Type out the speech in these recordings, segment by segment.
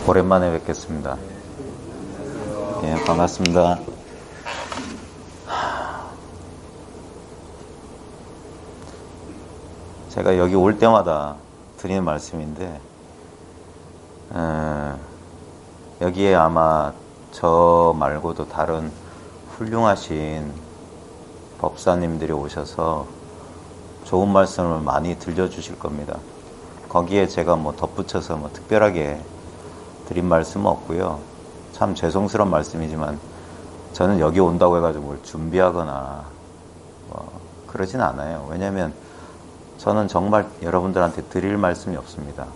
오랜만에 뵙겠습니다. 예, 반갑습니다. 제가 여기 올 때마다 드리는 말씀인데, 여기에 아마 저 말고도 다른 훌륭하신 법사님들이 오셔서 좋은 말씀을 많이 들려주실 겁니다. 거기에 제가 뭐 덧붙여서 뭐 특별하게 드린 말씀은 없고요. 참 죄송스러운 말씀이지만 저는 여기 온다고 해가지고 뭘 준비하거나 뭐 그러진 않아요. 왜냐면 저는 정말 여러분들한테 드릴 말씀이 없습니다.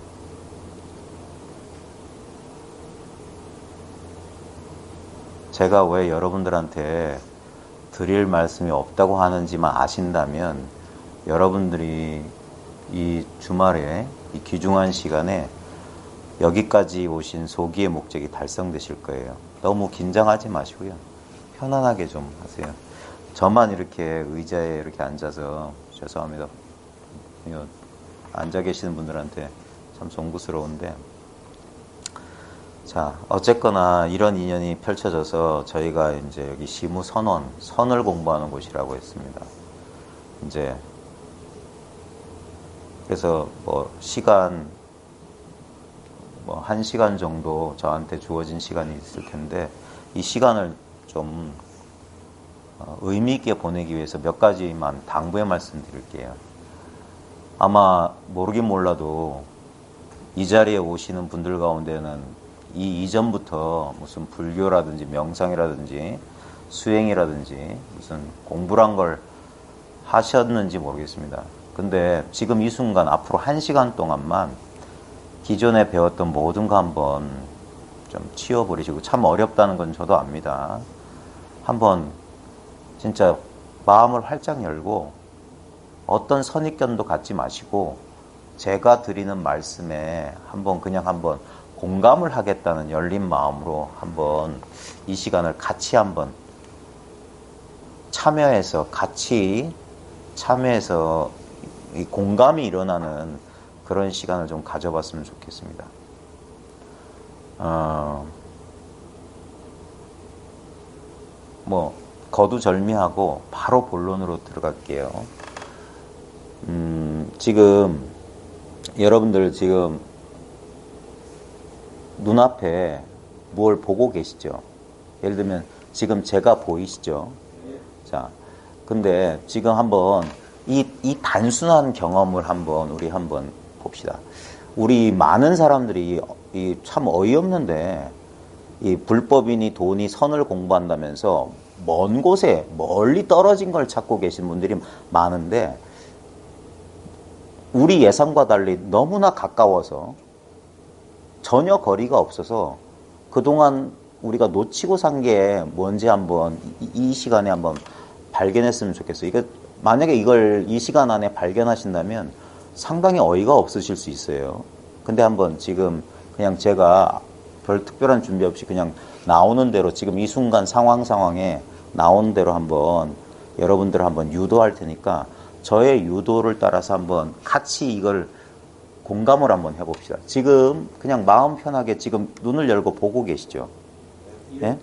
제가 왜 여러분들한테 드릴 말씀이 없다고 하는지만 아신다면 여러분들이 이 주말에 이 귀중한 시간에 여기까지 오신 소기의 목적이 달성되실 거예요. 너무 긴장하지 마시고요. 편안하게 좀 하세요. 저만 이렇게 의자에 이렇게 앉아서 죄송합니다. 앉아 계시는 분들한테 참 송구스러운데, 자, 어쨌거나 이런 인연이 펼쳐져서 저희가 이제 여기 시무 선원, 선을 공부하는 곳이라고 했습니다. 이제 그래서 뭐 시간 뭐 1시간 정도 저한테 주어진 시간이 있을 텐데, 이 시간을 좀 의미 있게 보내기 위해서 몇 가지만 당부의 말씀 드릴게요. 아마 모르긴 몰라도 이 자리에 오시는 분들 가운데는 이 이전부터 무슨 불교라든지 명상이라든지 수행이라든지 무슨 공부란 걸 하셨는지 모르겠습니다. 근데 지금 이 순간 앞으로 1시간 동안만 기존에 배웠던 모든 거 한번 좀 치워버리시고, 참 어렵다는 건 저도 압니다. 한번 진짜 마음을 활짝 열고 어떤 선입견도 갖지 마시고 제가 드리는 말씀에 한번 공감을 하겠다는 열린 마음으로 한번 이 시간을 같이 한번 참여해서 이 공감이 일어나는 그런 시간을 좀 가져봤으면 좋겠습니다. 뭐 거두절미하고 바로 본론으로 들어갈게요. 지금 여러분들 지금 눈앞에 뭘 보고 계시죠? 예를 들면 지금 제가 보이시죠? 자, 근데 지금 한번 이 단순한 경험을 우리 한번 봅시다. 우리 많은 사람들이 참 어이없는데 이 불법이니 돈이 선을 공부한다면서 먼 곳에 멀리 떨어진 걸 찾고 계신 분들이 많은데, 우리 예상과 달리 너무나 가까워서 전혀 거리가 없어서 그동안 우리가 놓치고 산 게 뭔지 한번 이 시간에 한번 발견했으면 좋겠어요. 만약에 이걸 이 시간 안에 발견하신다면 상당히 어이가 없으실 수 있어요. 근데 한번 지금 그냥 제가 별 특별한 준비 없이 그냥 나오는 대로, 지금 이 순간 상황에 나오는 대로 한번 여러분들 한번 유도할 테니까 저의 유도를 따라서 한번 같이 이걸 공감을 한번 해봅시다. 지금 그냥 마음 편하게 지금 눈을 열고 보고 계시죠? 예?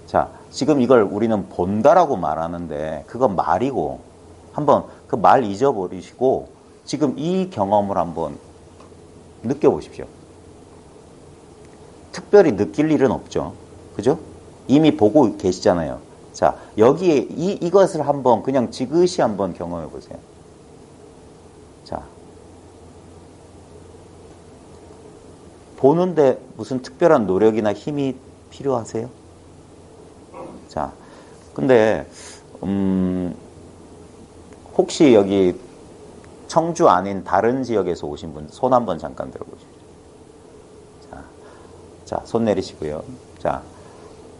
자, 지금 이걸 우리는 본다라고 말하는데 그건 말이고, 한번 그 말 잊어버리시고 지금 이 경험을 한번 느껴보십시오. 특별히 느낄 일은 없죠. 그죠? 이미 보고 계시잖아요. 자, 여기에 이것을 한번 그냥 지그시 한번 경험해 보세요. 자, 보는데 무슨 특별한 노력이나 힘이 필요하세요? 자, 근데 혹시 여기 청주 아닌 다른 지역에서 오신 분 손 한번 잠깐 들어보십시오. 자, 손 내리시고요. 자,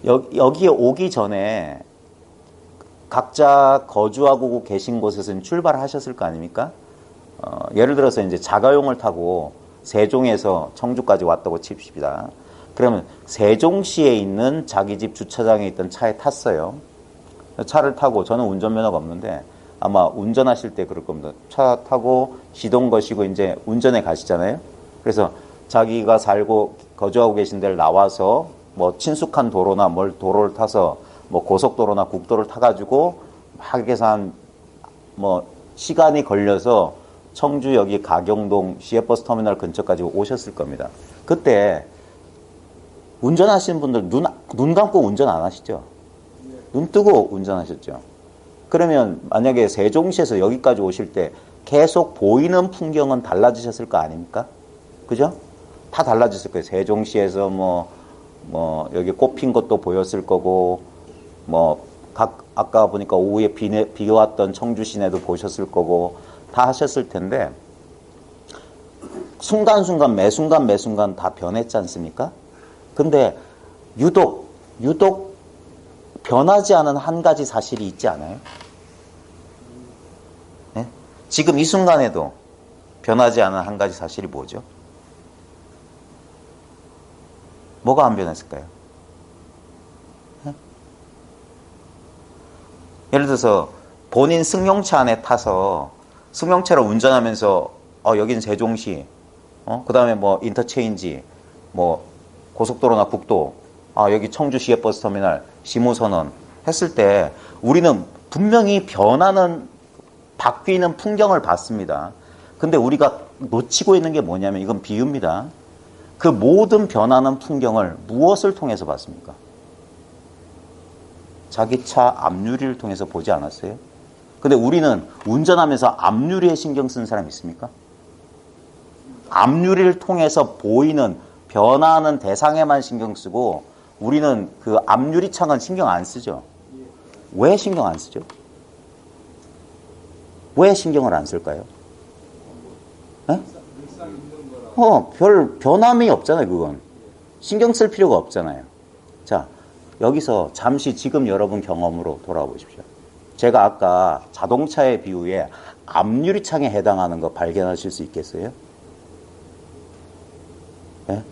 여기에 오기 전에 각자 거주하고 계신 곳에서는 출발하셨을 거 아닙니까? 예를 들어서 이제 자가용을 타고 세종에서 청주까지 왔다고 칩시다. 그러면 세종시에 있는 자기 집 주차장에 있던 차에 탔어요. 차를 타고, 저는 운전면허가 없는데 아마 운전하실 때 그럴 겁니다. 차 타고 시동 거시고 이제 운전해 가시잖아요. 그래서 자기가 살고 거주하고 계신 데를 나와서 뭐 친숙한 도로나 뭘 도로를 타서 뭐 고속도로나 국도를 타가지고 막 해서 한 뭐 시간이 걸려서 청주 여기 가경동 시외버스 터미널 근처까지 오셨을 겁니다. 그때 운전하시는 분들 눈 감고 운전 안 하시죠? 눈 뜨고 운전하셨죠? 그러면 만약에 세종시에서 여기까지 오실 때 계속 보이는 풍경은 달라지셨을 거 아닙니까? 그죠? 다 달라졌을 거예요. 세종시에서 뭐 여기 꽃핀 것도 보였을 거고, 아까 보니까 오후에 비 왔던 청주 시내도 보셨을 거고, 다 하셨을 텐데, 순간순간, 매순간 다 변했지 않습니까? 근데 유독 변하지 않은 한 가지 사실이 있지 않아요? 네? 지금 이 순간에도 변하지 않은 한 가지 사실이 뭐죠? 뭐가 안 변했을까요? 네? 예를 들어서 본인 승용차 안에 타서 승용차를 운전하면서 여긴 세종시, 그 다음에 뭐 인터체인지, 뭐 고속도로나 국도, 여기 청주 시외버스 터미널, 시무선언 했을 때 우리는 분명히 바뀌는 풍경을 봤습니다. 근데 우리가 놓치고 있는 게 뭐냐면, 이건 비유입니다. 그 모든 변하는 풍경을 무엇을 통해서 봤습니까? 자기 차 앞유리를 통해서 보지 않았어요? 근데 우리는 운전하면서 앞유리에 신경 쓰는 사람 있습니까? 앞유리를 통해서 보이는 변화하는 대상에만 신경 쓰고, 우리는 그 앞유리 창은 신경 안 쓰죠. 왜 신경 안 쓰죠? 왜 신경을 안 쓸까요? 네? 별 변함이 없잖아요, 그건. 신경 쓸 필요가 없잖아요. 자, 여기서 잠시 지금 여러분 경험으로 돌아보십시오. 제가 아까 자동차의 비유에 앞유리창에 해당하는 거 발견하실 수 있겠어요? 네?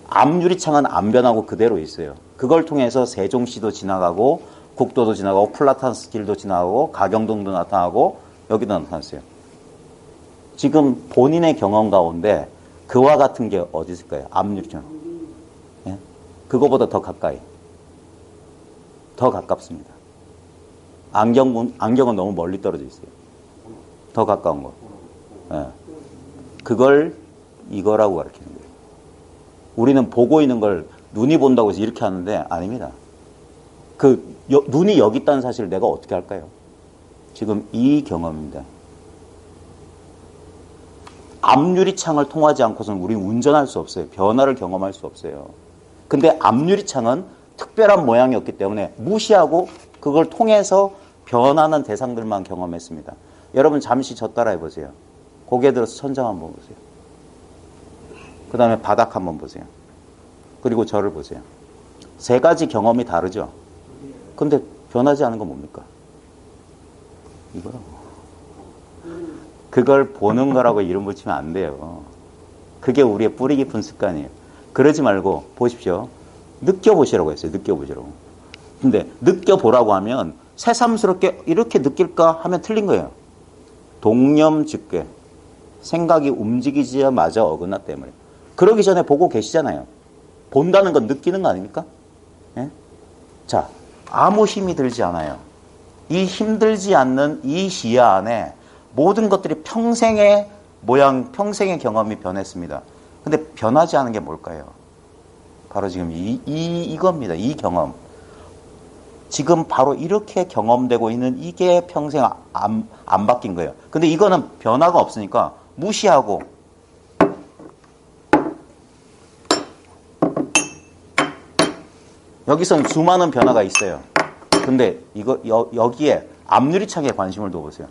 앞유리창은 안 변하고 그대로 있어요. 그걸 통해서 세종시도 지나가고 국도도 지나가고 플라탄스 길도 지나가고 가경동도 나타나고 여기도 나타났어요. 지금 본인의 경험 가운데 그와 같은 게 어디 있을까요? 앞유리창. 네? 그거보다 더 가까이. 더 가깝습니다. 안경은 너무 멀리 떨어져 있어요. 더 가까운 거. 네. 그걸 이거라고 가르치는 거예요. 우리는 보고 있는 걸 눈이 본다고 해서 이렇게 하는데 아닙니다. 눈이 여기 있다는 사실을 내가 어떻게 할까요? 지금 이 경험입니다. 앞유리창을 통하지 않고서는 우리는 운전할 수 없어요. 변화를 경험할 수 없어요. 근데 앞유리창은 특별한 모양이었기 때문에 무시하고 그걸 통해서 변하는 대상들만 경험했습니다. 여러분 잠시 저 따라 해보세요. 고개 들어서 천장 한번 보세요. 그 다음에 바닥 한번 보세요. 그리고 저를 보세요. 세 가지 경험이 다르죠? 근데 변하지 않은 건 뭡니까? 이거라고. 그걸 보는 거라고 이름 붙이면 안 돼요. 그게 우리의 뿌리 깊은 습관이에요. 그러지 말고 보십시오. 느껴보시라고 했어요. 느껴보시라고. 근데 느껴보라고 하면 새삼스럽게 이렇게 느낄까 하면 틀린 거예요. 동념즉괴. 생각이 움직이자마자 어긋나 때문에. 그러기 전에 보고 계시잖아요. 본다는 건 느끼는 거 아닙니까? 예? 자, 아무 힘이 들지 않아요. 이 힘들지 않는 이 시야 안에 모든 것들이 평생의 모양, 평생의 경험이 변했습니다. 근데 변하지 않은 게 뭘까요? 바로 지금 이겁니다. 이 경험. 지금 바로 이렇게 경험되고 있는 이게 평생 안 바뀐 거예요. 근데 이거는 변화가 없으니까 무시하고 여기서는 수많은 변화가 있어요. 근데 여기에 앞유리창에 관심을 둬보세요.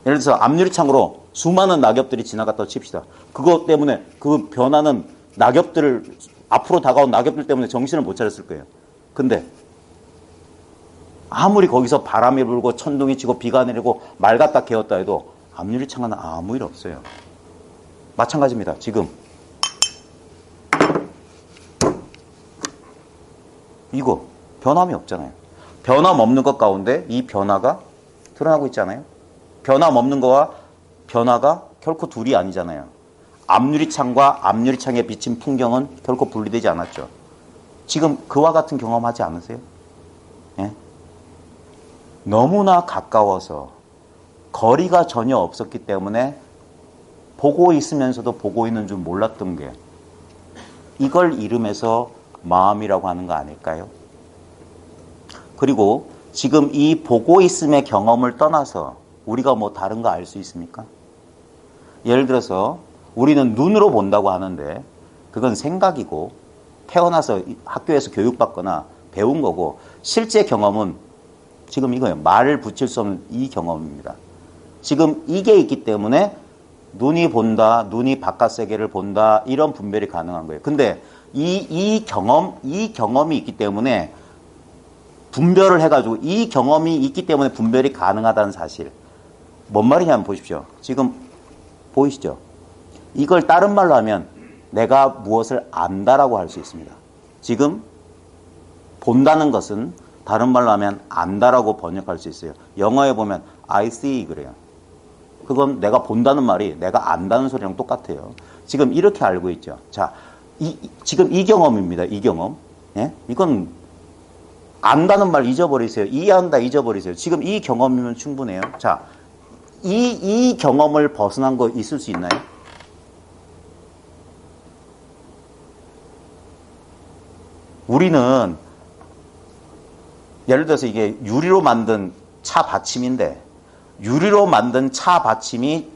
예를 들어서 앞유리창으로 수많은 낙엽들이 지나갔다고 칩시다. 그것 때문에 그 변하는 앞으로 다가온 낙엽들 때문에 정신을 못 차렸을 거예요. 근데 아무리 거기서 바람이 불고 천둥이 치고 비가 내리고 말 갖다 개었다 해도 앞유리창은 아무 일 없어요. 마찬가지입니다. 지금 이거 변함이 없잖아요. 변함 없는 것 가운데 이 변화가 드러나고 있잖아요. 변함 없는 거와 변화가 결코 둘이 아니잖아요. 앞유리창과 앞유리창에 비친 풍경은 결코 분리되지 않았죠. 지금 그와 같은 경험하지 않으세요? 예? 너무나 가까워서 거리가 전혀 없었기 때문에 보고 있으면서도 보고 있는 줄 몰랐던 게 이걸 이름해서 마음이라고 하는 거 아닐까요? 그리고 지금 이 보고 있음의 경험을 떠나서 우리가 뭐 다른 거 알 수 있습니까? 예를 들어서 우리는 눈으로 본다고 하는데 그건 생각이고 태어나서 학교에서 교육받거나 배운 거고 실제 경험은 지금 이거예요. 말을 붙일 수 없는 이 경험입니다. 지금 이게 있기 때문에 눈이 본다, 눈이 바깥 세계를 본다 이런 분별이 가능한 거예요. 근데 이 경험이 있기 때문에 분별을 해가지고 이 경험이 있기 때문에 분별이 가능하다는 사실. 뭔 말이냐면 보십시오. 지금 보이시죠? 이걸 다른 말로 하면 내가 무엇을 안다라고 할 수 있습니다. 지금 본다는 것은 다른 말로 하면 안다라고 번역할 수 있어요. 영어에 보면 I see 그래요. 그건 내가 본다는 말이 내가 안다는 소리랑 똑같아요. 지금 이렇게 알고 있죠. 자, 지금 이 경험입니다. 이 경험. 예? 이건 안다는 말 잊어버리세요. 이해한다 잊어버리세요. 지금 이 경험이면 충분해요. 자, 이 경험을 벗어난 거 있을 수 있나요? 우리는 예를 들어서 이게 유리로 만든 차 받침인데 유리로 만든 차 받침이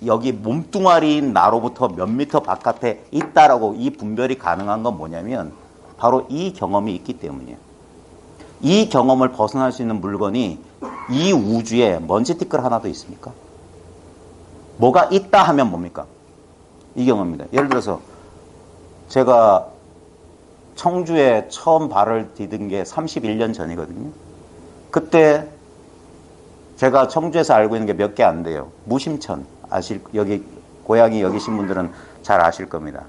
여기 몸뚱아리인 나로부터 몇 미터 바깥에 있다라고 이 분별이 가능한 건 뭐냐면 바로 이 경험이 있기 때문이에요. 이 경험을 벗어날 수 있는 물건이 이 우주에 먼지 티끌 하나도 있습니까? 뭐가 있다 하면 뭡니까? 이 경험입니다. 예를 들어서 제가 청주에 처음 발을 디딘 게 31년 전이거든요. 그때 제가 청주에서 알고 있는 게 몇 개 안 돼요. 무심천 여기 고향이 여기신 분들은 잘 아실 겁니다.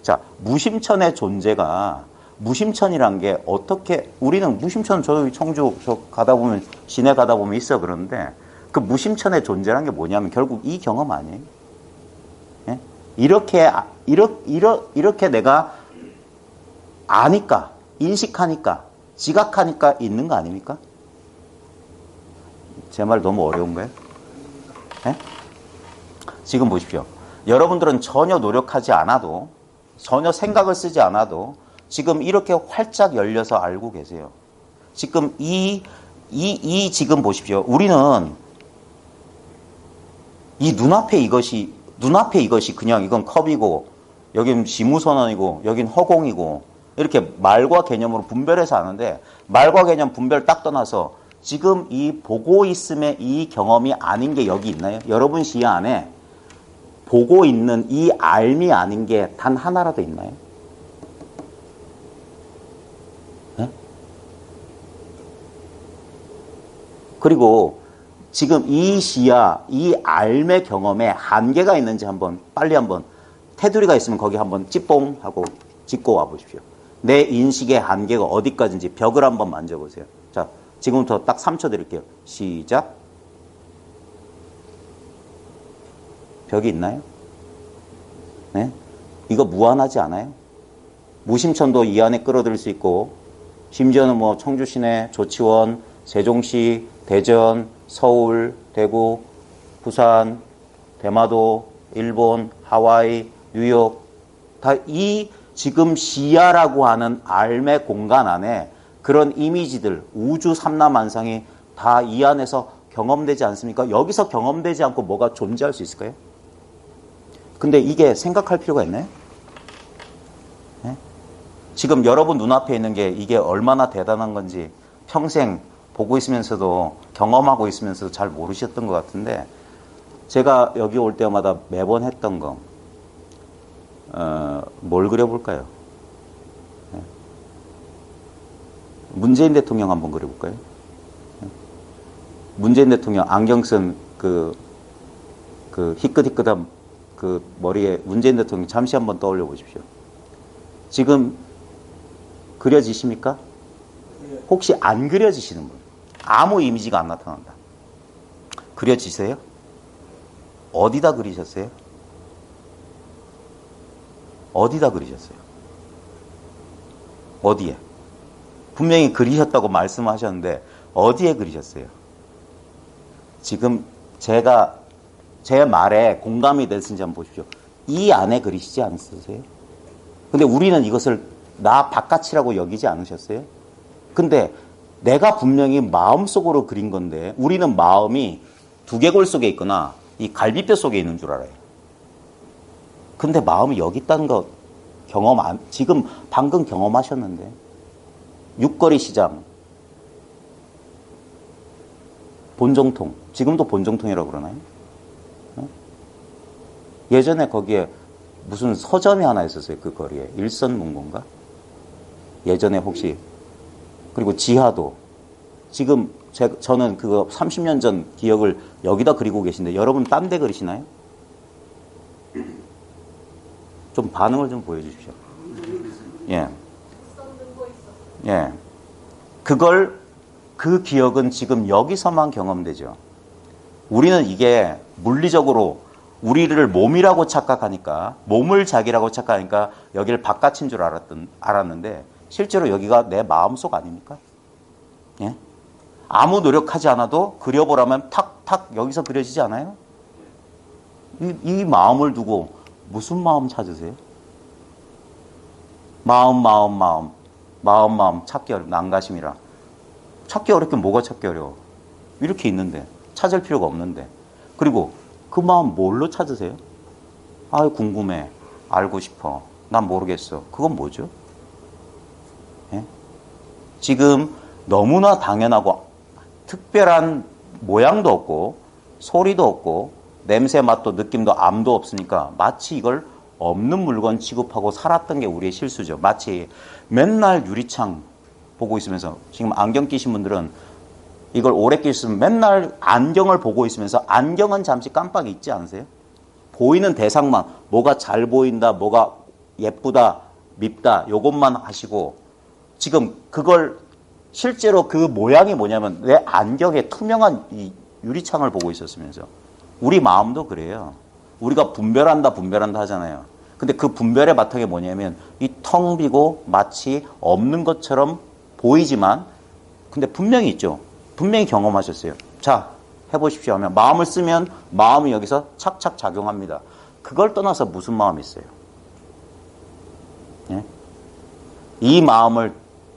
자, 무심천의 존재가 무심천이란 게 어떻게 우리는 무심천 저 청주 저 가다 보면 시내 가다 보면 있어 그러는데 그 무심천의 존재란 게 뭐냐면 결국 이 경험 아니에요? 예? 이렇게 내가 아니까 인식하니까 지각하니까 있는 거 아닙니까? 제 말 너무 어려운가요? 네? 지금 보십시오. 여러분들은 전혀 노력하지 않아도 전혀 생각을 쓰지 않아도 지금 이렇게 활짝 열려서 알고 계세요. 지금 지금 보십시오. 우리는 이 눈앞에 이것이 그냥 이건 컵이고 여긴 지무선언이고 여긴 허공이고 이렇게 말과 개념으로 분별해서 아는데 말과 개념 분별 딱 떠나서 지금 이 보고 있음의 이 경험이 아닌 게 여기 있나요? 여러분 시야 안에 보고 있는 이 알미 아닌 게 단 하나라도 있나요? 네? 그리고 지금 이 시야, 이 알의 경험에 한계가 있는지 빨리 한번 테두리가 있으면 거기 한번 찌뽕 하고 짚고 와 보십시오. 내 인식의 한계가 어디까지인지 벽을 한번 만져보세요. 자, 지금부터 딱 3초 드릴게요. 시작. 벽이 있나요? 네? 이거 무한하지 않아요? 무심천도 이 안에 끌어들일 수 있고 심지어는 뭐 청주 시내, 조치원, 세종시, 대전, 서울, 대구, 부산, 대마도, 일본, 하와이, 뉴욕 다 이 지금 시야라고 하는 알의 공간 안에 그런 이미지들, 우주 삼라만상이 다 이 안에서 경험되지 않습니까? 여기서 경험되지 않고 뭐가 존재할 수 있을까요? 근데 이게 생각할 필요가 있나요? 네? 지금 여러분 눈앞에 있는 게 이게 얼마나 대단한 건지 평생 보고 있으면서도 경험하고 있으면서도 잘 모르셨던 것 같은데 제가 여기 올 때마다 매번 했던 거 뭘 그려볼까요? 네. 문재인 대통령 한번 그려볼까요? 네. 문재인 대통령 안경 쓴 그 희끗희끗한 그 머리에 문재인 대통령 잠시 한번 떠올려 보십시오. 지금 그려지십니까? 혹시 안 그려지시는 분? 아무 이미지가 안 나타난다. 그려지세요? 어디다 그리셨어요? 어디다 그리셨어요? 어디에? 분명히 그리셨다고 말씀하셨는데 어디에 그리셨어요? 지금 제가 제 말에 공감이 됐는지 한번 보십시오. 이 안에 그리시지 않으세요? 근데 우리는 이것을 나 바깥이라고 여기지 않으셨어요? 근데 내가 분명히 마음속으로 그린 건데 우리는 마음이 두개골 속에 있거나 이 갈비뼈 속에 있는 줄 알아요. 근데 마음이 여기 있다는 거 지금 방금 경험하셨는데 육거리 시장 본정통 지금도 본정통이라고 그러나요? 예전에 거기에 무슨 서점이 하나 있었어요. 그 거리에 일선문고인가? 예전에 혹시 그리고 지하도 지금 저는 그거 30년 전 기억을 여기다 그리고 계신데 여러분 딴 데 그리시나요? 좀 반응을 좀 보여주십시오. 예. 예. 그 기억은 지금 여기서만 경험되죠. 우리는 이게 물리적으로 우리를 몸이라고 착각하니까, 몸을 자기라고 착각하니까 여기를 바깥인 줄 알았는데, 실제로 여기가 내 마음속 아닙니까? 예? 아무 노력하지 않아도 그려보라면 탁탁 여기서 그려지지 않아요? 이 마음을 두고 무슨 마음 찾으세요? 마음 찾기 어려워. 난가심이라. 찾기 어렵게 뭐가 찾기 어려워? 이렇게 있는데 찾을 필요가 없는데. 그리고 그 마음 뭘로 찾으세요? 아, 궁금해. 알고 싶어. 난 모르겠어. 그건 뭐죠? 예? 지금 너무나 당연하고 특별한 모양도 없고 소리도 없고 냄새, 맛도, 느낌도, 암도 없으니까 마치 이걸 없는 물건 취급하고 살았던 게 우리의 실수죠. 마치 맨날 유리창 보고 있으면서, 지금 안경 끼신 분들은 이걸 오래 끼시면 맨날 안경을 보고 있으면서 안경은 잠시 깜빡 잊지 않으세요? 보이는 대상만, 뭐가 잘 보인다, 뭐가 예쁘다, 밉다, 요것만 하시고, 지금 그걸 실제로 그 모양이 뭐냐면 내 안경에 투명한 이 유리창을 보고 있었으면서. 우리 마음도 그래요. 우리가 분별한다 하잖아요. 근데 그 분별의 바탕이 뭐냐면 이 텅 비고 마치 없는 것처럼 보이지만 근데 분명히 있죠. 분명히 경험하셨어요. 자, 해보십시오 하면 마음을 쓰면 마음이 여기서 착착 작용합니다. 그걸 떠나서 무슨 마음이 있어요? 예? 이 마음을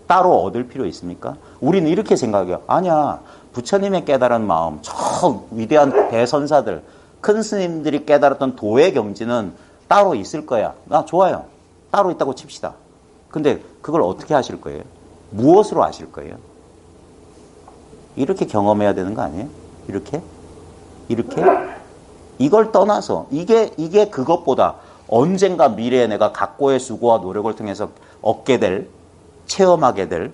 따로 얻을 필요 있습니까? 우리는 이렇게 생각해요. 아니야. 부처님의 깨달은 마음, 저 위대한 대선사들, 큰 스님들이 깨달았던 도의 경지는 따로 있을 거야. 좋아요. 따로 있다고 칩시다. 근데 그걸 어떻게 하실 거예요? 무엇으로 하실 거예요? 이렇게 경험해야 되는 거 아니에요? 이렇게? 이걸 떠나서 이게 그것보다 언젠가 미래에 내가 각고의 수고와 노력을 통해서 얻게 될, 체험하게 될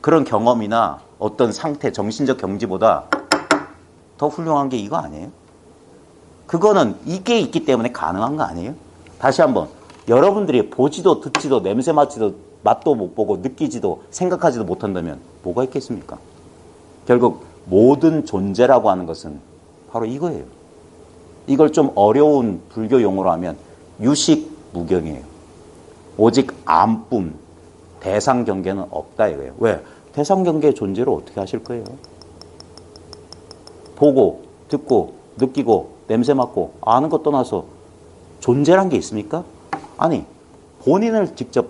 그런 경험이나 어떤 상태, 정신적 경지보다 더 훌륭한 게 이거 아니에요? 그거는 이게 있기 때문에 가능한 거 아니에요? 다시 한번, 여러분들이 보지도 듣지도 냄새 맡지도 맛도 못 보고 느끼지도 생각하지도 못한다면 뭐가 있겠습니까? 결국 모든 존재라고 하는 것은 바로 이거예요. 이걸 좀 어려운 불교 용어로 하면 유식무경이에요. 오직 암뿐, 대상 경계는 없다 이거예요. 왜? 대상 경계의 존재를 어떻게 하실 거예요? 보고, 듣고, 느끼고, 냄새 맡고, 아는 것 떠나서 존재란 게 있습니까? 아니, 본인을 직접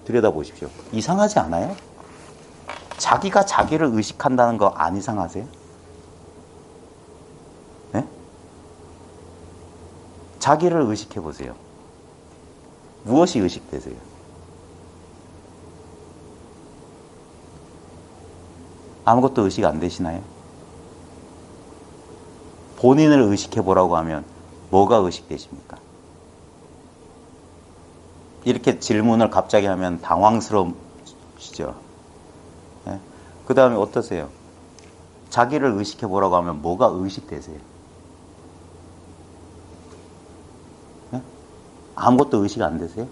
들여다보십시오. 이상하지 않아요? 자기가 자기를 의식한다는 거 안 이상하세요? 네? 자기를 의식해 보세요. 무엇이 의식되세요? 아무것도 의식 안 되시나요? 본인을 의식해 보라고 하면 뭐가 의식되십니까? 이렇게 질문을 갑자기 하면 당황스러우시죠? 네? 그 다음에 어떠세요? 자기를 의식해 보라고 하면 뭐가 의식되세요? 네? 아무것도 의식 안 되세요?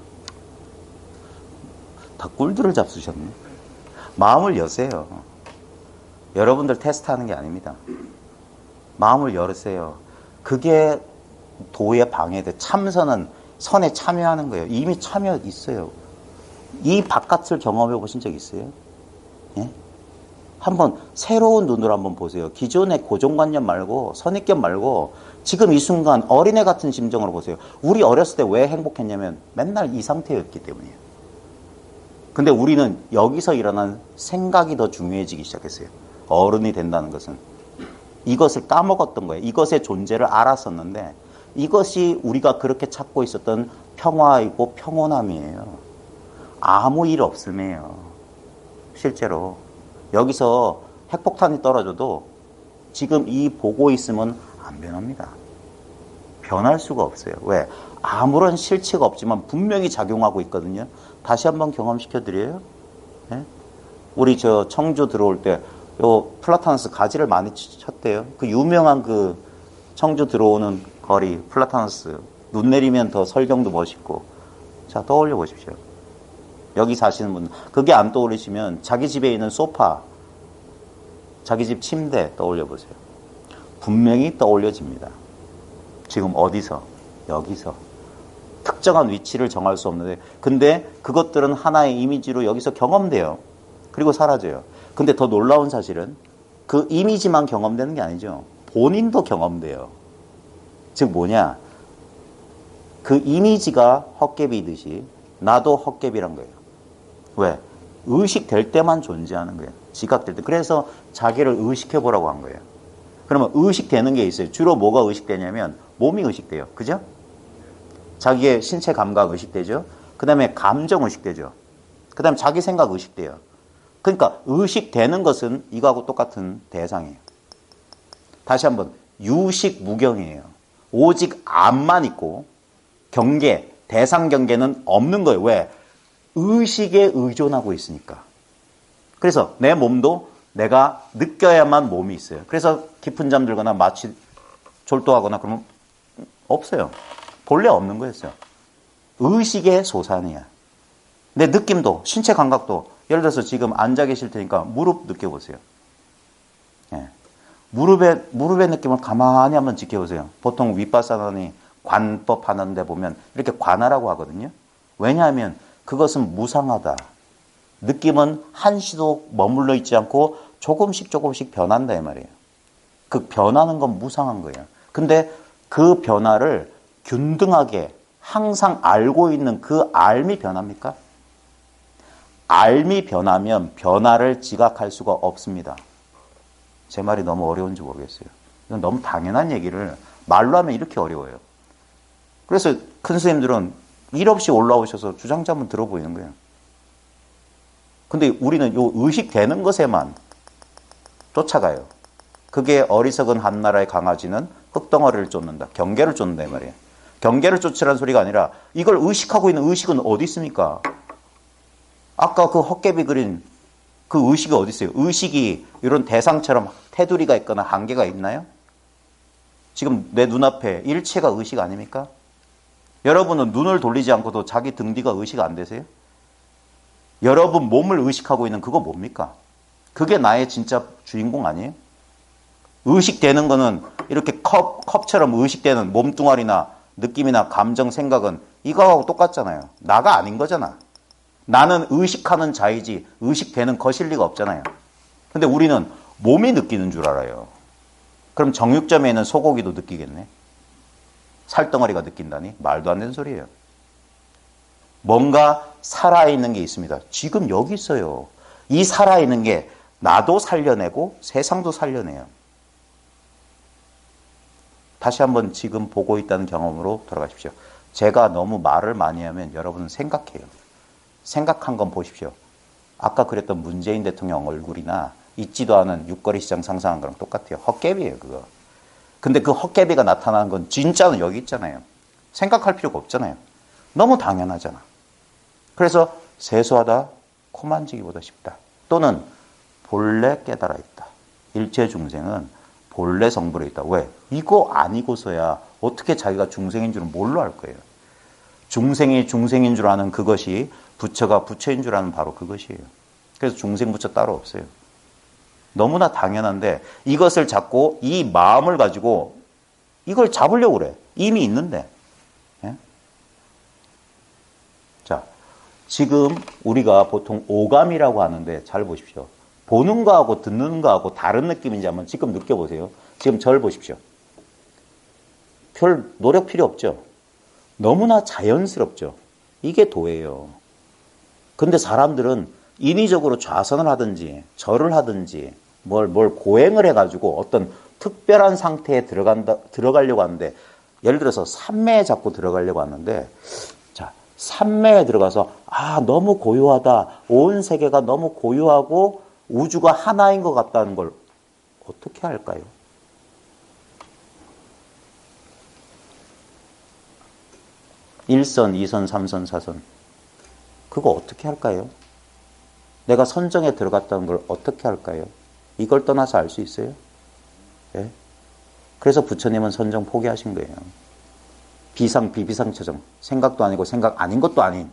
다 꿀들을 잡수셨네. 마음을 여세요. 여러분들 테스트하는 게 아닙니다. 마음을 열으세요. 그게 도에 방해돼. 참선은 선에 참여하는 거예요. 이미 참여 있어요. 이 바깥을 경험해 보신 적 있어요? 예? 한번 새로운 눈으로 한번 보세요. 기존의 고정관념 말고 선입견 말고 지금 이 순간 어린애 같은 심정으로 보세요. 우리 어렸을 때 왜 행복했냐면 맨날 이 상태였기 때문이에요. 근데 우리는 여기서 일어난 생각이 더 중요해지기 시작했어요. 어른이 된다는 것은. 이것을 까먹었던 거예요. 이것의 존재를 알았었는데 이것이 우리가 그렇게 찾고 있었던 평화이고 평온함이에요. 아무 일 없음이에요. 실제로. 여기서 핵폭탄이 떨어져도 지금 이 보고 있으면 안 변합니다. 변할 수가 없어요. 왜? 아무런 실체가 없지만 분명히 작용하고 있거든요. 다시 한번 경험시켜 드려요. 네? 우리 저 청주 들어올 때 요 플라타너스 가지를 많이 쳤대요. 그 유명한 그 청주 들어오는 거리 플라타너스 눈 내리면 더 설경도 멋있고. 자, 떠올려 보십시오. 여기 사시는 분 그게 안 떠오르시면 자기 집에 있는 소파, 자기 집 침대 떠올려 보세요. 분명히 떠올려집니다. 지금 어디서? 여기서. 특정한 위치를 정할 수 없는데 근데 그것들은 하나의 이미지로 여기서 경험돼요. 그리고 사라져요. 근데 더 놀라운 사실은 그 이미지만 경험되는 게 아니죠. 본인도 경험돼요. 즉 뭐냐? 그 이미지가 헛개비듯이 나도 헛개비란 거예요. 왜? 의식될 때만 존재하는 거예요. 지각될 때. 그래서 자기를 의식해보라고 한 거예요. 그러면 의식되는 게 있어요. 주로 뭐가 의식되냐면 몸이 의식돼요. 그죠? 자기의 신체 감각 의식되죠. 그 다음에 감정 의식되죠. 그 다음에 자기 생각 의식돼요. 그러니까 의식되는 것은 이거하고 똑같은 대상이에요. 다시 한번 유식무경이에요. 오직 암만 있고 경계, 대상 경계는 없는 거예요. 왜? 의식에 의존하고 있으니까. 그래서 내 몸도 내가 느껴야만 몸이 있어요. 그래서 깊은 잠 들거나 마치 졸도하거나 그러면 없어요. 본래 없는 거였어요. 의식의 소산이야. 내 느낌도, 신체 감각도, 예를 들어서 지금 앉아 계실 테니까 무릎 느껴보세요. 예. 무릎의 느낌을 가만히 한번 지켜보세요. 보통 윗바사나니 관법 하는데 보면 이렇게 관하라고 하거든요. 왜냐하면 그것은 무상하다. 느낌은 한시도 머물러 있지 않고 조금씩 변한다 이 말이에요. 그 변하는 건 무상한 거예요. 근데 그 변화를 균등하게 항상 알고 있는 그 알미 변합니까? 알미 변하면 변화를 지각할 수가 없습니다. 제 말이 너무 어려운지 모르겠어요. 이건 너무 당연한 얘기를 말로 하면 이렇게 어려워요. 그래서 큰 스님들은 일 없이 올라오셔서 주장자 한번 들어보이는 거예요. 근데 우리는 요 의식되는 것에만 쫓아가요. 그게 어리석은 한나라의 강아지는 흙덩어리를 쫓는다. 경계를 쫓는다 이 말이에요. 경계를 쫓으라는 소리가 아니라 이걸 의식하고 있는 의식은 어디 있습니까? 아까 그 헛개비 그린 그 의식이 어디 있어요? 의식이 이런 대상처럼 테두리가 있거나 한계가 있나요? 지금 내 눈앞에 일체가 의식 아닙니까? 여러분은 눈을 돌리지 않고도 자기 등 뒤가 의식 안 되세요? 여러분 몸을 의식하고 있는 그거 뭡니까? 그게 나의 진짜 주인공 아니에요? 의식되는 거는 이렇게 컵처럼 의식되는 몸뚱아리나 느낌이나 감정, 생각은 이거하고 똑같잖아요. 나가 아닌 거잖아. 나는 의식하는 자이지 의식되는 것일 리가 없잖아요. 근데 우리는 몸이 느끼는 줄 알아요. 그럼 정육점에 있는 소고기도 느끼겠네. 살덩어리가 느낀다니? 말도 안 되는 소리예요. 뭔가 살아있는 게 있습니다. 지금 여기 있어요. 이 살아있는 게 나도 살려내고 세상도 살려내요. 다시 한번 지금 보고 있다는 경험으로 돌아가십시오. 제가 너무 말을 많이 하면 여러분은 생각해요. 생각한 건 보십시오. 아까 그랬던 문재인 대통령 얼굴이나 있지도 않은 육거리 시장 상상한 거랑 똑같아요. 헛개비예요, 그거. 근데 그 헛개비가 나타나는 건 진짜는 여기 있잖아요. 생각할 필요가 없잖아요. 너무 당연하잖아. 그래서 세수하다 코 만지기보다 쉽다. 또는 본래 깨달아 있다. 일체 중생은 본래 성불에 있다. 왜? 이거 아니고서야 어떻게 자기가 중생인 줄은 뭘로 알 거예요. 중생이 중생인 줄 아는 그것이 부처가 부처인 줄 아는 바로 그것이에요. 그래서 중생 부처 따로 없어요. 너무나 당연한데 이것을 잡고 이 마음을 가지고 이걸 잡으려고 그래. 이미 있는데. 예? 지금 우리가 보통 오감이라고 하는데 잘 보십시오. 보는 거하고 듣는 거하고 다른 느낌인지 한번 지금 느껴보세요. 지금 절 보십시오. 별 노력 필요 없죠. 너무나 자연스럽죠. 이게 도예요. 근데 사람들은 인위적으로 좌선을 하든지 절을 하든지 뭘 고행을 해가지고 어떤 특별한 상태에 들어가려고 하는데, 예를 들어서 산매에 자꾸 들어가려고 하는데, 자, 산매에 들어가서 너무 고요하다, 온 세계가 너무 고요하고 우주가 하나인 것 같다는 걸 어떻게 할까요? 일선, 이선, 삼선, 사선, 그거 어떻게 할까요? 내가 선정에 들어갔다는 걸 어떻게 할까요? 이걸 떠나서 알 수 있어요? 예? 그래서 부처님은 선정 포기하신 거예요. 비상, 비비상처정. 생각도 아니고 생각 아닌 것도 아닌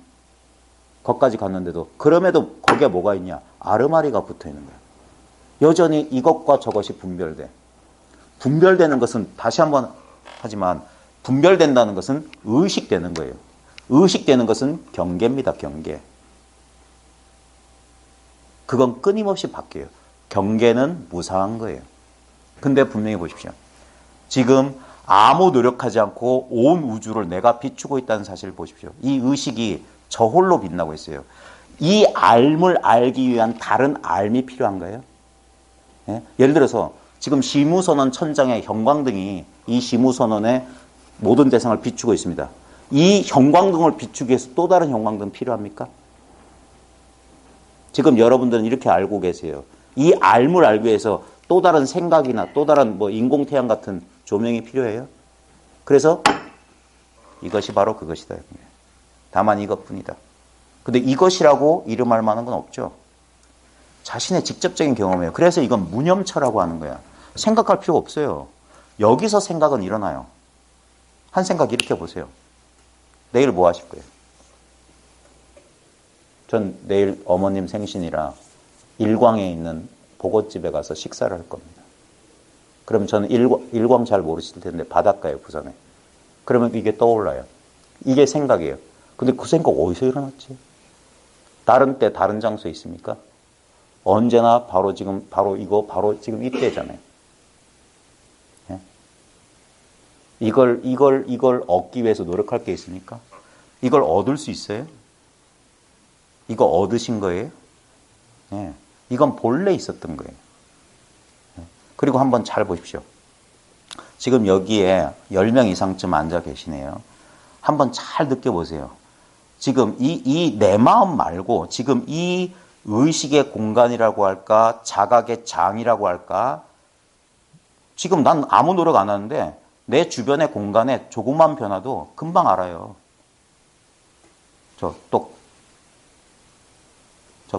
것까지 갔는데도, 그럼에도 거기에 뭐가 있냐? 아르마리가 붙어 있는 거예요. 여전히 이것과 저것이 분별돼. 분별되는 것은, 다시 한번 하지만, 분별된다는 것은 의식되는 거예요. 의식되는 것은 경계입니다. 경계. 그건 끊임없이 바뀌어요. 경계는 무상한 거예요. 근데 분명히 보십시오. 지금 아무 노력하지 않고 온 우주를 내가 비추고 있다는 사실을 보십시오. 이 의식이 저 홀로 빛나고 있어요. 이 알을 알기 위한 다른 알이 필요한가요? 예? 예를 들어서 지금 시무선언 천장의 형광등이 이 시무선언의 모든 대상을 비추고 있습니다. 이 형광등을 비추기 위해서 또 다른 형광등 필요합니까? 지금 여러분들은 이렇게 알고 계세요. 이 알을 알기 위해서 또 다른 생각이나 또 다른 인공태양 같은 조명이 필요해요. 그래서 이것이 바로 그것이다. 다만 이것뿐이다. 근데 이것이라고 이름할 만한 건 없죠. 자신의 직접적인 경험이에요. 그래서 이건 무념처라고 하는 거야. 생각할 필요가 없어요. 여기서 생각은 일어나요. 한 생각 이렇게 보세요. 내일 뭐 하실 거예요? 전 내일 어머님 생신이라 일광에 있는 보고집에 가서 식사를 할 겁니다. 그럼 저는 일광 잘 모르실 텐데 바닷가에 부산에. 그러면 이게 떠올라요. 이게 생각이에요. 근데 그 생각 어디서 일어났지? 다른 때 다른 장소에 있습니까? 언제나 바로 지금 바로 이때잖아요. 예? 이걸 얻기 위해서 노력할 게 있습니까? 이걸 얻을 수 있어요? 이거 얻으신 거예요? 예. 이건 본래 있었던 거예요. 예. 그리고 한번 잘 보십시오. 지금 여기에 10명 이상쯤 앉아 계시네요. 한번 잘 느껴보세요. 지금 이 내 마음 말고 지금 이 의식의 공간이라고 할까, 자각의 장이라고 할까, 지금 난 아무 노력 안 하는데 내 주변의 공간에 조금만 변화도 금방 알아요. 저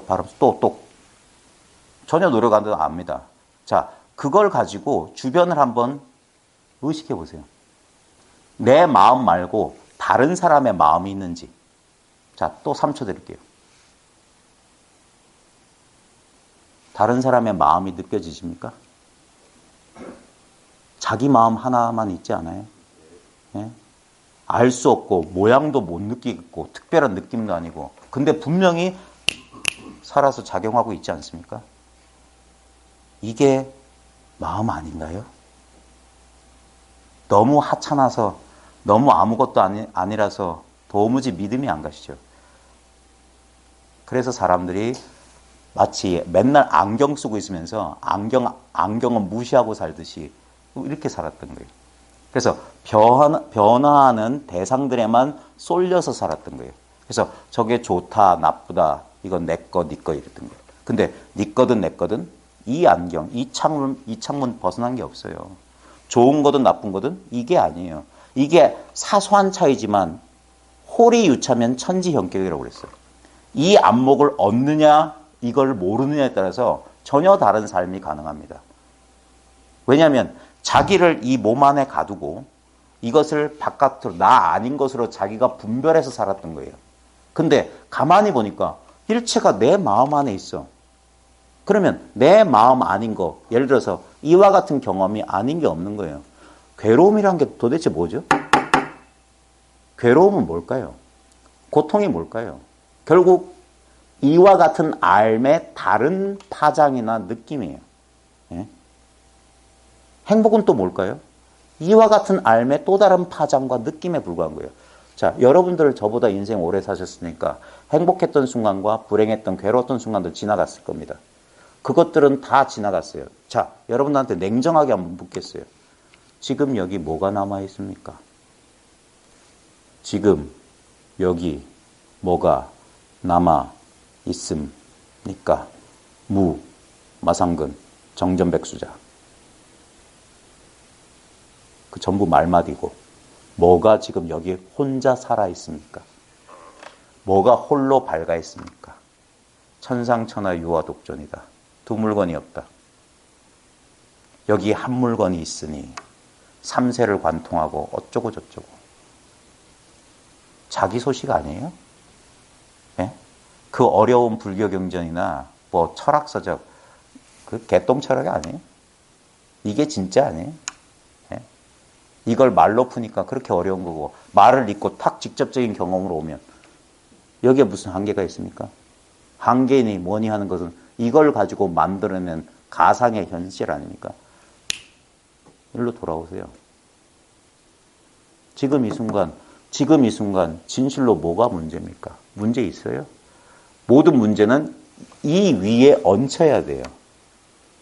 발음, 전혀 노력 안 해도 압니다. 자, 그걸 가지고 주변을 한번 의식해 보세요. 내 마음 말고 다른 사람의 마음이 있는지. 자, 또 3초 드릴게요. 다른 사람의 마음이 느껴지십니까? 자기 마음 하나만 있지 않아요? 예? 알 수 없고 모양도 못 느끼겠고 특별한 느낌도 아니고, 근데 분명히 살아서 작용하고 있지 않습니까? 이게 마음 아닌가요? 너무 하찮아서, 너무 아무것도 아니라서 도무지 믿음이 안 가시죠. 그래서 사람들이 마치 맨날 안경 쓰고 있으면서 안경은 무시하고 살듯이 이렇게 살았던 거예요. 그래서 변화하는 대상들에만 쏠려서 살았던 거예요. 그래서 저게 좋다, 나쁘다, 이건 내 거, 네 거 이랬던 거예요. 근데 네 거든 내 거든 이 안경, 이 창문 벗어난 게 없어요. 좋은 거든 나쁜 거든 이게 아니에요. 이게 사소한 차이지만 홀이 유차면 천지형격이라고 그랬어요. 이 안목을 얻느냐 이걸 모르느냐에 따라서 전혀 다른 삶이 가능합니다. 왜냐하면 자기를 이 몸 안에 가두고 이것을 바깥으로 나 아닌 것으로 자기가 분별해서 살았던 거예요. 근데 가만히 보니까 일체가 내 마음 안에 있어. 그러면 내 마음 아닌 거, 예를 들어서 이와 같은 경험이 아닌 게 없는 거예요. 괴로움이란 게 도대체 뭐죠? 괴로움은 뭘까요? 고통이 뭘까요? 결국 이와 같은 삶의 다른 파장이나 느낌이에요. 예? 행복은 또 뭘까요? 이와 같은 삶의 또 다른 파장과 느낌에 불과한 거예요. 자, 여러분들 저보다 인생 오래 사셨으니까 행복했던 순간과 불행했던 괴로웠던 순간도 지나갔을 겁니다. 그것들은 다 지나갔어요. 자, 여러분들한테 냉정하게 한번 묻겠어요. 지금 여기 뭐가 남아 있습니까? 지금 여기 뭐가 남아 있습니까? 무, 마상근, 정전백수자. 그 전부 말마디고 뭐가 지금 여기 혼자 살아 있습니까? 뭐가 홀로 밝아 있습니까? 천상천하 유화독존이다. 두 물건이 없다. 여기 한 물건이 있으니 삼세를 관통하고 어쩌고 저쩌고. 자기 소식 아니에요? 예? 그 어려운 불교 경전이나 뭐 철학서적 그 개똥 철학이 아니에요? 이게 진짜 아니에요? 예? 이걸 말로 푸니까 그렇게 어려운 거고 말을 잊고 탁 직접적인 경험으로 오면 여기에 무슨 한계가 있습니까? 한계니 뭐니 하는 것은 이걸 가지고 만들어낸 가상의 현실 아닙니까? 일로 돌아오세요. 지금 이 순간 진실로 뭐가 문제입니까? 문제 있어요? 모든 문제는 이 위에 얹혀야 돼요.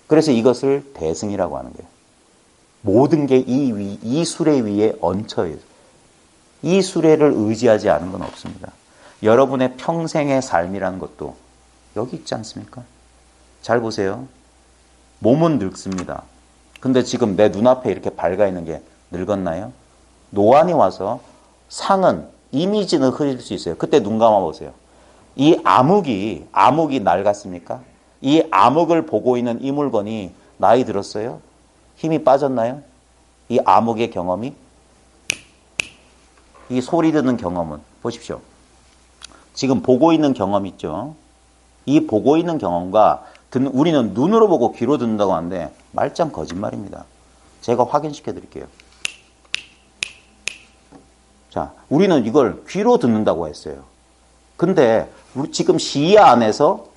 그래서 이것을 대승이라고 하는 거예요. 모든 게 이 수레 위에 얹혀요. 이 수레를 의지하지 않은 건 없습니다. 여러분의 평생의 삶이라는 것도 여기 있지 않습니까? 잘 보세요. 몸은 늙습니다. 근데 지금 내 눈앞에 이렇게 밝아 있는 게 늙었나요? 노안이 와서 상은, 이미지는 흐릴 수 있어요. 그때 눈 감아 보세요. 이 암흑이 낡았습니까? 이 암흑을 보고 있는 이 물건이 나이 들었어요? 힘이 빠졌나요? 이 암흑의 경험이? 이 소리 듣는 경험은? 보십시오. 지금 보고 있는 경험 있죠? 이 보고 있는 경험과 우리는 눈으로 보고 귀로 듣는다고 하는데 말짱 거짓말입니다. 제가 확인시켜 드릴게요. 자, 우리는 이걸 귀로 듣는다고 했어요. 근데 우리 지금 시야 안에서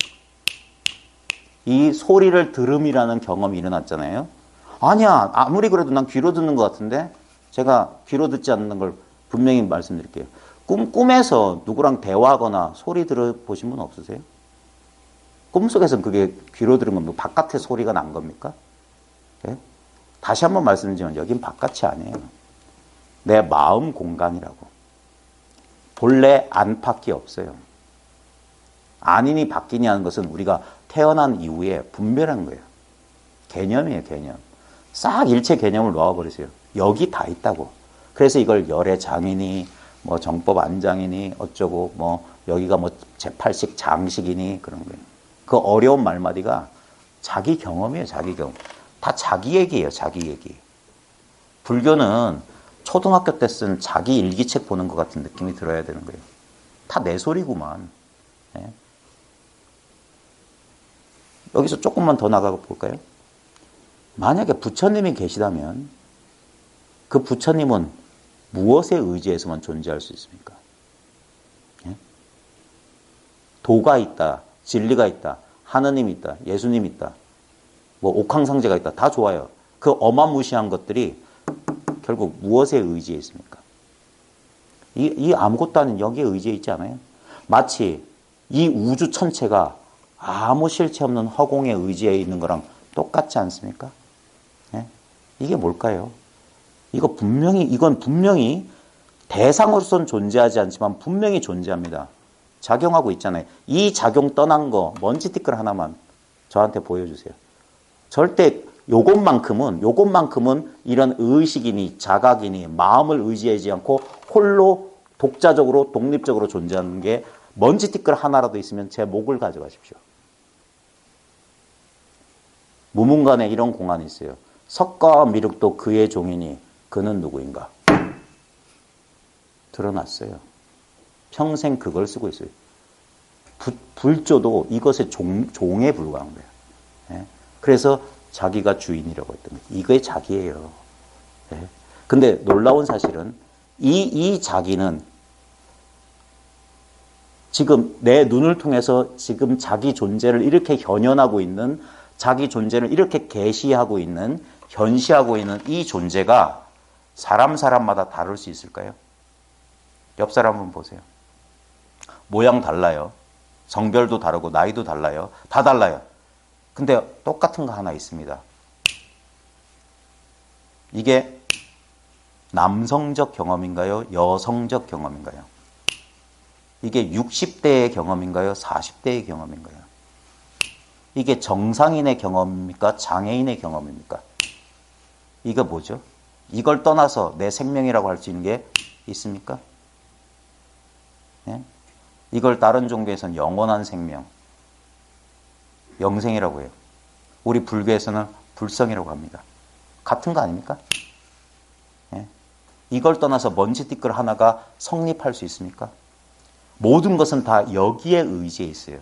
이 소리를 들음이라는 경험이 일어났잖아요. 아니야, 아무리 그래도 난 귀로 듣는 것 같은데 제가 귀로 듣지 않는 걸 분명히 말씀드릴게요. 꿈에서 누구랑 대화하거나 소리 들어보신 분 없으세요? 꿈속에서는 그게 귀로 들은 겁니다. 바깥의 소리가 난 겁니까? 네? 다시 한번 말씀드리면 여긴 바깥이 아니에요. 내 마음 공간이라고. 본래 안팎이 없어요. 아니니 바뀌니 하는 것은 우리가 태어난 이후에 분별한 거예요. 개념이에요, 개념. 싹 일체 개념을 놓아버리세요. 여기 다 있다고. 그래서 이걸 열의 장이니, 뭐 정법 안장이니, 어쩌고, 뭐 여기가 뭐 제8식 장식이니 그런 거예요. 그 어려운 말마디가 자기 경험이에요, 자기 경험. 다 자기 얘기예요, 자기 얘기. 불교는 초등학교 때 쓴 자기 일기책 보는 것 같은 느낌이 들어야 되는 거예요. 다 내 소리구만. 예? 여기서 조금만 더 나가 볼까요? 만약에 부처님이 계시다면 그 부처님은 무엇에 의지해서만 존재할 수 있습니까? 예? 도가 있다, 진리가 있다, 하느님이 있다, 예수님이 있다, 뭐 옥황상제가 있다, 다 좋아요. 그 어마무시한 것들이 결국 무엇에 의지해 있습니까? 이 아무것도 아닌 여기에 의지해 있지 않아요? 마치 이 우주 전체가 아무 실체 없는 허공에 의지해 있는 거랑 똑같지 않습니까? 예? 이게 뭘까요? 이건 분명히 대상으로서는 존재하지 않지만 분명히 존재합니다. 작용하고 있잖아요. 이 작용 떠난 거 먼지 티끌 하나만 저한테 보여주세요. 절대 요것만큼은 이런 의식이니 자각이니 마음을 의지하지 않고 홀로 독자적으로 독립적으로 존재하는 게 먼지 티끌 하나라도 있으면 제 목을 가져가십시오. 무문간에 이런 공안이 있어요. 석가와 미륵도 그의 종이니 그는 누구인가? 드러났어요. 평생 그걸 쓰고 있어요. 불조도 이것의 종에 불과한 거예요. 예? 그래서 자기가 주인이라고 했던 거예요. 이게 자기예요. 예? 근데 놀라운 사실은 이 자기는 지금 내 눈을 통해서 지금 자기 존재를 이렇게 현현하고 있는, 자기 존재를 이렇게 계시하고 있는, 현시하고 있는 이 존재가 사람마다 다를 수 있을까요? 옆 사람 한번 보세요. 모양 달라요. 성별도 다르고 나이도 달라요. 다 달라요. 근데 똑같은 거 하나 있습니다. 이게 남성적 경험인가요? 여성적 경험인가요? 이게 60대의 경험인가요? 40대의 경험인가요? 이게 정상인의 경험입니까? 장애인의 경험입니까? 이거 뭐죠? 이걸 떠나서 내 생명이라고 할 수 있는 게 있습니까? 네? 이걸 다른 종교에서는 영원한 생명, 영생이라고 해요. 우리 불교에서는 불성이라고 합니다. 같은 거 아닙니까? 네? 이걸 떠나서 먼지띠끌 하나가 성립할 수 있습니까? 모든 것은 다 여기에 의지해 있어요.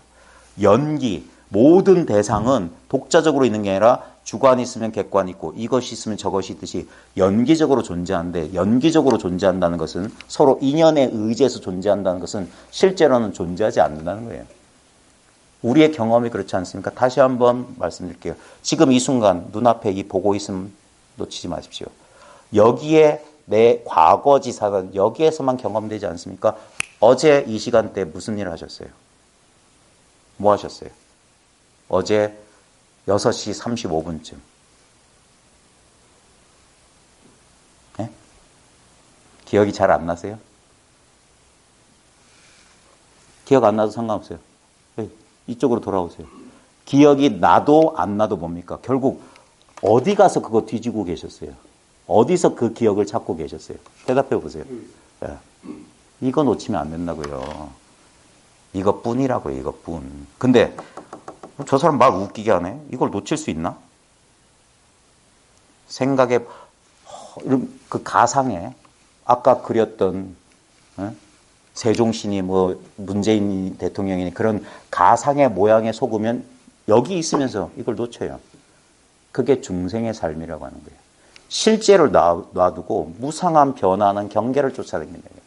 연기, 모든 대상은 독자적으로 있는 게 아니라 주관이 있으면 객관이 있고 이것이 있으면 저것이 있듯이 연기적으로 존재하는데, 연기적으로 존재한다는 것은, 서로 인연에 의지해서 존재한다는 것은 실제로는 존재하지 않는다는 거예요. 우리의 경험이 그렇지 않습니까? 다시 한번 말씀드릴게요. 지금 이 순간 눈앞에 이 보고 있음 놓치지 마십시오. 여기에 내 과거지사는 여기에서만 경험되지 않습니까? 어제 이 시간대 무슨 일 하셨어요? 뭐 하셨어요? 어제 6시 35분쯤. 네? 기억이 잘 안 나세요? 기억 안 나도 상관없어요. 이쪽으로 돌아오세요. 기억이 나도 안 나도 뭡니까? 결국 어디 가서 그거 뒤지고 계셨어요? 어디서 그 기억을 찾고 계셨어요? 대답해 보세요. 네. 이거 놓치면 안 된다고요. 이것뿐이라고요. 이것뿐. 근데 저 사람 말 웃기게 하네. 이걸 놓칠 수 있나? 생각에, 그 가상에 아까 그렸던 세종신이 뭐 문재인 대통령이 그런 가상의 모양에 속으면 여기 있으면서 이걸 놓쳐요. 그게 중생의 삶이라고 하는 거예요. 실제를 놔두고 무상한 변화하는 경계를 쫓아다니는 거예요.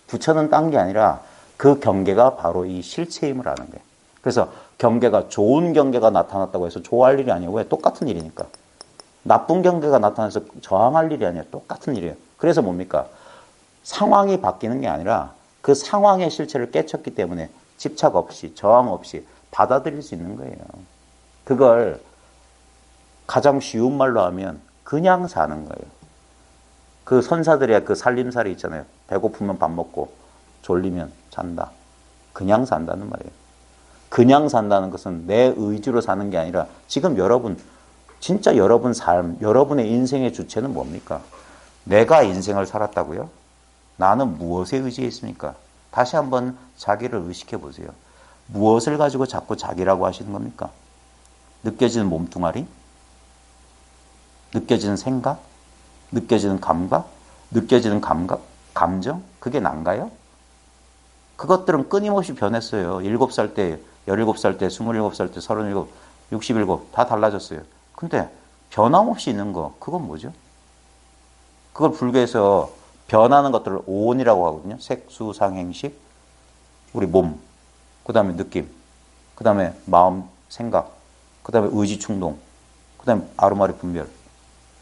부처는 딴 게 아니라 그 경계가 바로 이 실체임을 아는 거예요. 그래서 경계가, 좋은 경계가 나타났다고 해서 좋아할 일이 아니에요. 왜? 똑같은 일이니까. 나쁜 경계가 나타나서 저항할 일이 아니에요. 똑같은 일이에요. 그래서 뭡니까? 상황이 바뀌는 게 아니라 그 상황의 실체를 깨쳤기 때문에 집착 없이, 저항 없이 받아들일 수 있는 거예요. 그걸 가장 쉬운 말로 하면 그냥 사는 거예요. 그 선사들의 그 살림살이 있잖아요. 배고프면 밥 먹고 졸리면 잔다. 그냥 산다는 말이에요. 그냥 산다는 것은 내 의지로 사는 게 아니라 지금 여러분, 진짜 여러분 삶, 여러분의 인생의 주체는 뭡니까? 내가 인생을 살았다고요? 나는 무엇에 의지했습니까? 다시 한번 자기를 의식해 보세요. 무엇을 가지고 자꾸 자기라고 하시는 겁니까? 느껴지는 몸뚱아리? 느껴지는 생각? 느껴지는 감각? 느껴지는 감정? 그게 난가요? 그것들은 끊임없이 변했어요. 7살 때, 17살 때, 27살 때, 37, 67, 다 달라졌어요. 근데 변함없이 있는 거, 그건 뭐죠? 그걸 불교에서 변하는 것들을 오온이라고 하거든요. 색수상행식, 우리 몸, 그 다음에 느낌, 그 다음에 마음, 생각, 그 다음에 의지, 충동, 그 다음에 아르마리, 분별.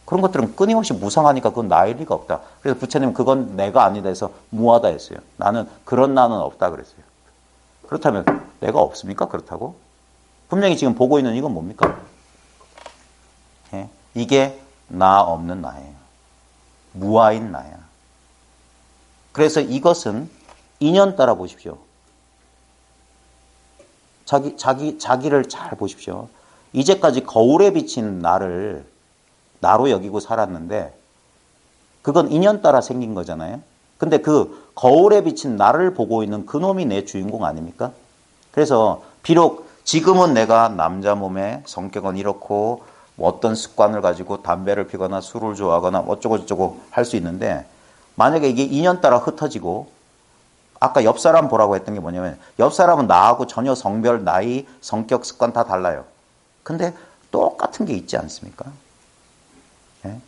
그런 것들은 끊임없이 무상하니까 그건 나일 리가 없다. 그래서 부처님은 그건 내가 아니다 해서 무하다 했어요. 나는, 그런 나는 없다 그랬어요. 그렇다면 내가 없습니까? 그렇다고? 분명히 지금 보고 있는 이건 뭡니까? 예? 이게 나 없는 나예요. 무아인 나야. 그래서 이것은 인연 따라 보십시오. 자기를 잘 보십시오. 이제까지 거울에 비친 나를 나로 여기고 살았는데 그건 인연 따라 생긴 거잖아요. 근데 그 거울에 비친 나를 보고 있는 그놈이 내 주인공 아닙니까? 그래서 비록 지금은 내가 남자 몸에 성격은 이렇고 뭐 어떤 습관을 가지고 담배를 피거나 술을 좋아하거나 어쩌고저쩌고 할 수 있는데 만약에 이게 인연 따라 흩어지고 아까 옆 사람 보라고 했던 게 뭐냐면 옆 사람은 나하고 전혀 성별, 나이, 성격, 습관 다 달라요. 근데 똑같은 게 있지 않습니까? 예?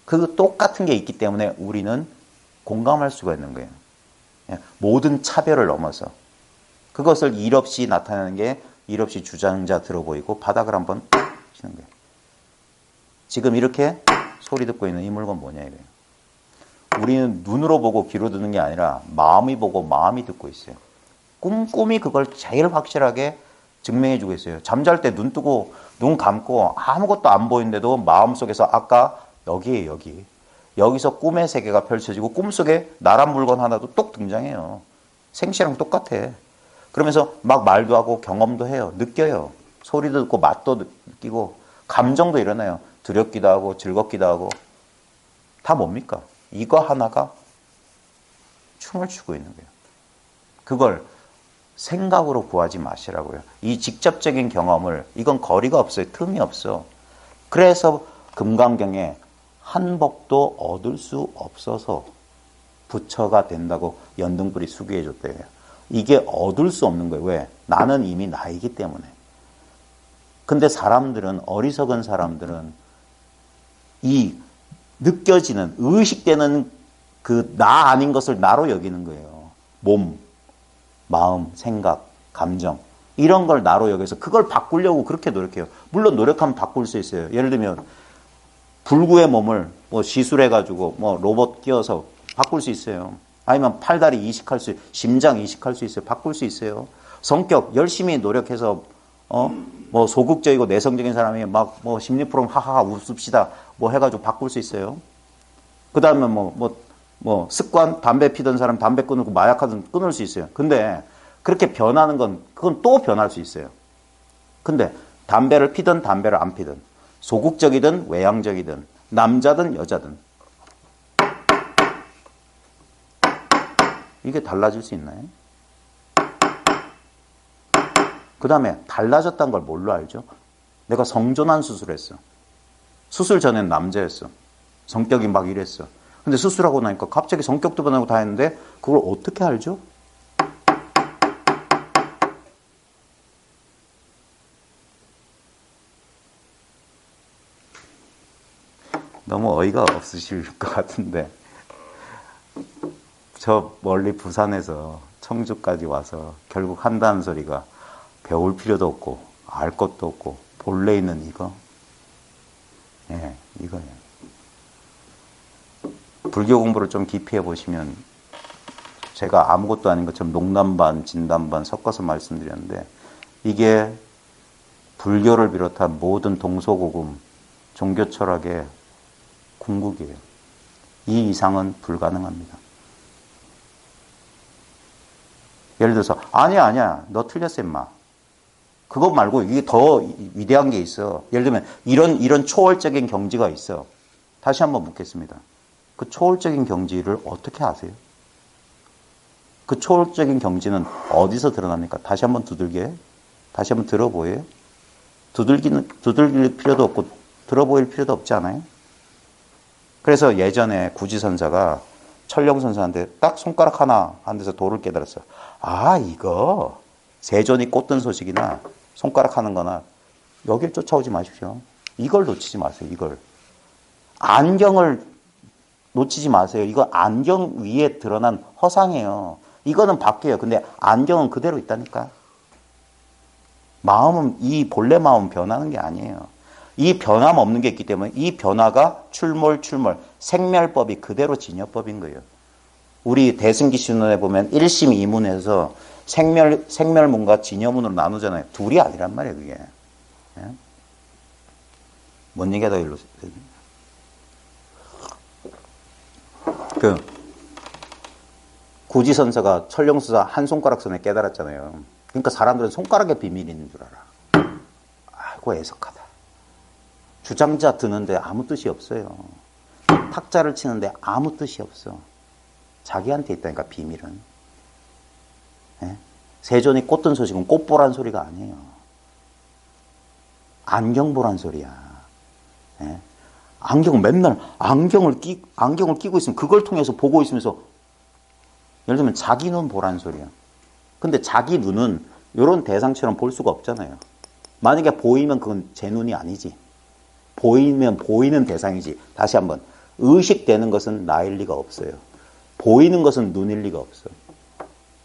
그 똑같은 게 있기 때문에 우리는 공감할 수가 있는 거예요. 모든 차별을 넘어서 그것을 일 없이 나타내는 게 일 없이 주장자 들어 보이고 바닥을 한번 치는 거예요. 지금 이렇게 소리 듣고 있는 이 물건 뭐냐 이거예요. 우리는 눈으로 보고 귀로 듣는 게 아니라 마음이 보고 마음이 듣고 있어요. 꼼꼼히 그걸 제일 확실하게 증명해 주고 있어요. 잠잘 때 눈 뜨고 눈 감고 아무것도 안 보이는데도 마음속에서 아까 여기에요, 여기. 여기서 꿈의 세계가 펼쳐지고 꿈속에 나란 물건 하나도 똑 등장해요. 생시랑 똑같아. 그러면서 막 말도 하고 경험도 해요. 느껴요. 소리도 듣고 맛도 느끼고 감정도 일어나요. 두렵기도 하고 즐겁기도 하고 다 뭡니까? 이거 하나가 춤을 추고 있는 거예요. 그걸 생각으로 구하지 마시라고요. 이 직접적인 경험을 이건 거리가 없어요. 틈이 없어. 그래서 금강경에 한복도 얻을 수 없어서 부처가 된다고 연등불이 수기해 줬대요. 이게 얻을 수 없는 거예요. 왜? 나는 이미 나이기 때문에. 근데 사람들은 어리석은 사람들은 이 느껴지는 의식되는 그 나 아닌 것을 나로 여기는 거예요. 몸, 마음, 생각, 감정 이런 걸 나로 여기서 그걸 바꾸려고 그렇게 노력해요. 물론 노력하면 바꿀 수 있어요. 예를 들면 불구의 몸을 뭐 시술해가지고 뭐 로봇 끼워서 바꿀 수 있어요. 아니면 팔다리 이식할 수, 심장 이식할 수 있어요. 바꿀 수 있어요. 성격 열심히 노력해서 뭐 소극적이고 내성적인 사람이 막 뭐 심리 프로그램 하하하 웃읍시다 뭐 해가지고 바꿀 수 있어요. 그 다음에 뭐 습관 담배 피던 사람 담배 끊고 마약하든 끊을 수 있어요. 근데 그렇게 변하는 건 그건 또 변할 수 있어요. 근데 담배를 피든 담배를 안 피든 소극적이든 외향적이든 남자든 여자든 이게 달라질 수 있나요? 그 다음에 달라졌다는 걸 뭘로 알죠? 내가 성전환 수술했어. 수술 전엔 남자였어. 성격이 막 이랬어. 근데 수술하고 나니까 갑자기 성격도 변하고 다 했는데 그걸 어떻게 알죠? 너무 어이가 없으실 것 같은데 저 멀리 부산에서 청주까지 와서 결국 한다는 소리가 배울 필요도 없고 알 것도 없고 본래 있는 이거 이거예요. 불교 공부를 좀 깊이 해보시면 제가 아무것도 아닌 것처럼 농담 반 진담 반 섞어서 말씀드렸는데 이게 불교를 비롯한 모든 동서고금 종교 철학의 궁극이에요. 이 이상은 불가능합니다. 예를 들어서 아니야 너 틀렸어 임마. 그거 말고 이게 더 위대한 게 있어. 예를 들면 이런 초월적인 경지가 있어. 다시 한번 묻겠습니다. 그 초월적인 경지를 어떻게 아세요? 그 초월적인 경지는 어디서 드러납니까? 다시 한번 두들겨? 다시 한번 들어보여요? 두들길 필요도 없고 들어보일 필요도 없지 않아요? 그래서 예전에 구지선사가 천령선사한테 딱 손가락 하나 한 데서 도를 깨달았어요. 아 이거 세존이 꽂던 소식이나 손가락 하는 거나 여길 쫓아오지 마십시오. 이걸 놓치지 마세요. 이걸. 안경을 놓치지 마세요. 이거 안경 위에 드러난 허상이에요. 이거는 바뀌어요. 근데 안경은 그대로 있다니까. 마음은 이 본래 마음은 변하는 게 아니에요. 이 변함 없는 게 있기 때문에 이 변화가 출몰 생멸법이 그대로 진여법인 거예요. 우리 대승기 신론에 보면 1심 2문에서 생멸문과 진여문으로 나누잖아요. 둘이 아니란 말이에요, 그게. 예? 뭔 얘기가 더 일로. 구지선사가 천령수사 한 손가락 선에 깨달았잖아요. 그러니까 사람들은 손가락의 비밀이 있는 줄 알아. 아이고, 애석하다. 주장자 드는데 아무 뜻이 없어요. 탁자를 치는데 아무 뜻이 없어. 자기한테 있다니까, 비밀은. 예? 세존이 꽂던 소식은 꽃보란 소리가 아니에요. 안경보란 소리야. 예? 안경은 맨날 안경을 끼고 있으면 그걸 통해서 보고 있으면서 예를 들면 자기 눈 보란 소리야. 근데 자기 눈은 이런 대상처럼 볼 수가 없잖아요. 만약에 보이면 그건 제 눈이 아니지. 보이면 보이는 대상이지. 다시 한번 의식되는 것은 나일 리가 없어요. 보이는 것은 눈일 리가 없어.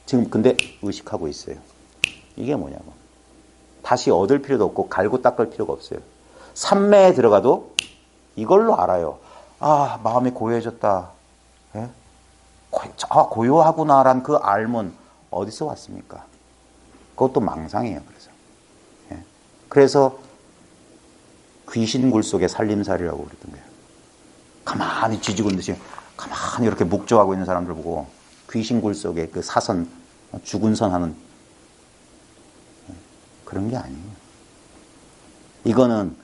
지금 근데 의식하고 있어요. 이게 뭐냐고. 다시 얻을 필요도 없고 갈고 닦을 필요가 없어요. 삼매에 들어가도 이걸로 알아요. 아, 마음이 고요해졌다. 예? 고요하구나란 그 알문 어디서 왔습니까? 그것도 망상이에요. 그래서. 예? 그래서 귀신굴 속의 살림살이라고 그랬던 거예요. 가만히 쥐지고 있는 듯이 가만히 이렇게 묵조하고 있는 사람들 보고 귀신굴 속의 그 사선, 죽은 선 하는 그런 게 아니에요. 이거는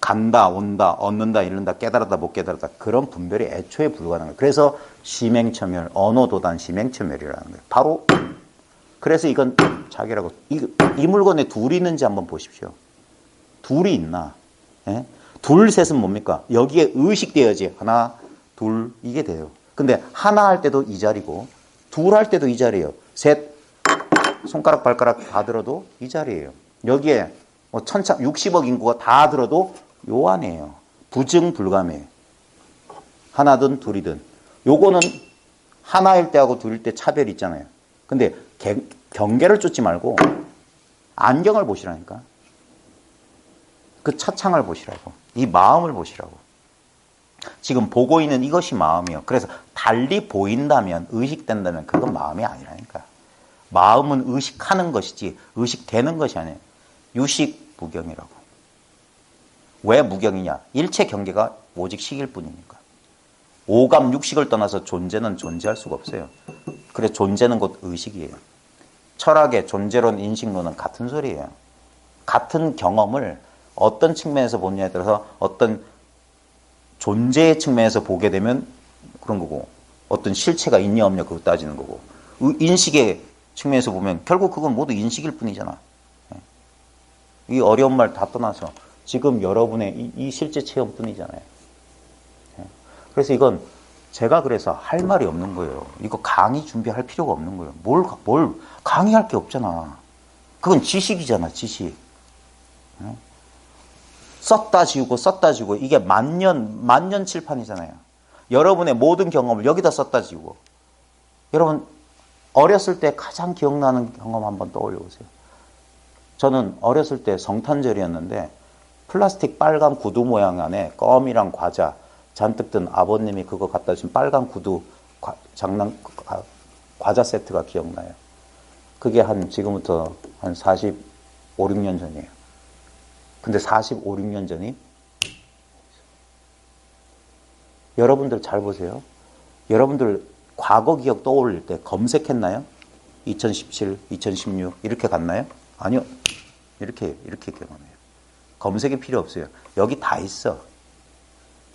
간다, 온다, 얻는다, 잃는다, 깨달았다, 못 깨달았다. 그런 분별이 애초에 불가능해요. 그래서 심행처멸, 언어도단 심행처멸이라는 거예요. 바로 그래서 이건 자기라고. 이 물건에 둘이 있는지 한번 보십시오. 둘이 있나? 예? 둘, 셋은 뭡니까? 여기에 의식되어야지. 하나, 둘, 이게 돼요. 근데 하나 할 때도 이 자리고, 둘 할 때도 이 자리예요. 셋, 손가락, 발가락 다 들어도 이 자리예요. 여기에 뭐 60억 인구가 다 들어도 요 안이에요. 부증 불감이에요. 하나든 둘이든. 요거는 하나일 때하고 둘일 때 차별이 있잖아요. 근데 경계를 쫓지 말고 안경을 보시라니까. 그 차창을 보시라고. 이 마음을 보시라고. 지금 보고 있는 이것이 마음이에요. 그래서 달리 보인다면, 의식된다면 그건 마음이 아니라니까. 마음은 의식하는 것이지 의식되는 것이 아니에요. 유식 무경이라고. 왜 무경이냐? 일체 경계가 오직 식일 뿐이니까. 오감 육식을 떠나서 존재는 존재할 수가 없어요. 그래서 존재는 곧 의식이에요. 철학의 존재론, 인식론은 같은 소리예요. 같은 경험을 어떤 측면에서 보느냐에 따라서 어떤 존재의 측면에서 보게 되면 그런 거고, 어떤 실체가 있냐 없냐 그거 따지는 거고, 인식의 측면에서 보면 결국 그건 모두 인식일 뿐이잖아. 이 어려운 말 다 떠나서 지금 여러분의 이 실제 체험뿐이잖아요. 그래서 이건 제가 그래서 할 말이 없는 거예요. 이거 강의 준비할 필요가 없는 거예요. 뭘 강의할 게 없잖아. 그건 지식이잖아, 지식. 썼다 지우고 썼다 지우고 이게 만년 칠판이잖아요. 여러분의 모든 경험을 여기다 썼다 지우고. 여러분 어렸을 때 가장 기억나는 경험 한번 떠올려 보세요. 저는 어렸을 때 성탄절이었는데 플라스틱 빨간 구두 모양 안에 껌이랑 과자 잔뜩 든 아버님이 그거 갖다 주신 빨간 구두 과자 세트가 기억나요. 그게 지금부터 한 45, 6년 전이에요. 근데 45, 6년 전이 여러분들 잘 보세요. 여러분들 과거 기억 떠올릴 때 검색했나요? 2017, 2016 이렇게 갔나요? 아니요. 이렇게 경험해요. 검색이 필요 없어요. 여기 다 있어.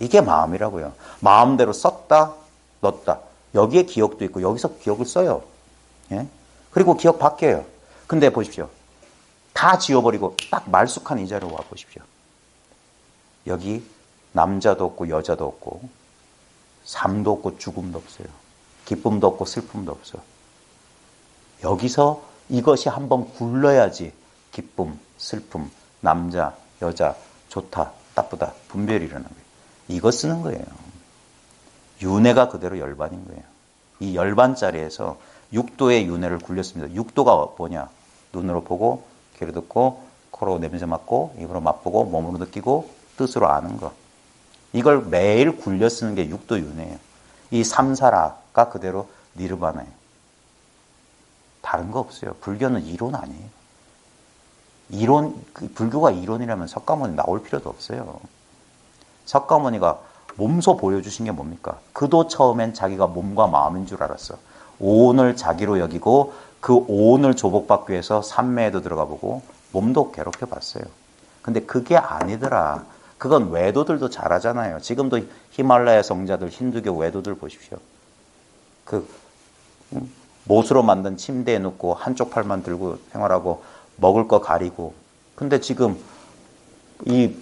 이게 마음이라고요. 마음대로 썼다, 넣었다. 여기에 기억도 있고 여기서 기억을 써요. 예? 그리고 기억 바뀌어요. 근데 보십시오. 다 지워버리고 딱 말쑥한 이 자리로 와 보십시오. 여기 남자도 없고 여자도 없고 삶도 없고 죽음도 없어요. 기쁨도 없고 슬픔도 없어. 여기서 이것이 한번 굴러야지 기쁨, 슬픔, 남자, 여자, 좋다, 나쁘다 분별이 일어나는 거예요. 이거 쓰는 거예요. 윤회가 그대로 열반인 거예요. 이 열반짜리에서 육도의 윤회를 굴렸습니다. 육도가 뭐냐? 눈으로 보고 귀로 듣고 코로 냄새 맡고 입으로 맛보고 몸으로 느끼고 뜻으로 아는 거. 이걸 매일 굴려 쓰는 게 육도 윤회예요. 이 삼사라가 그대로 니르바나예요. 다른 거 없어요. 불교는 이론 아니에요. 불교가 이론이라면 석가모니 나올 필요도 없어요. 석가모니가 몸소 보여주신 게 뭡니까? 그도 처음엔 자기가 몸과 마음인 줄 알았어. 오온을 자기로 여기고 그 오온을 조복받기 위해서 삼매에도 들어가 보고 몸도 괴롭혀 봤어요. 근데 그게 아니더라. 그건 외도들도 잘하잖아요. 지금도 히말라야 성자들, 힌두교 외도들 보십시오. 못으로 만든 침대에 눕고 한쪽 팔만 들고 생활하고 먹을 거 가리고. 근데 지금 이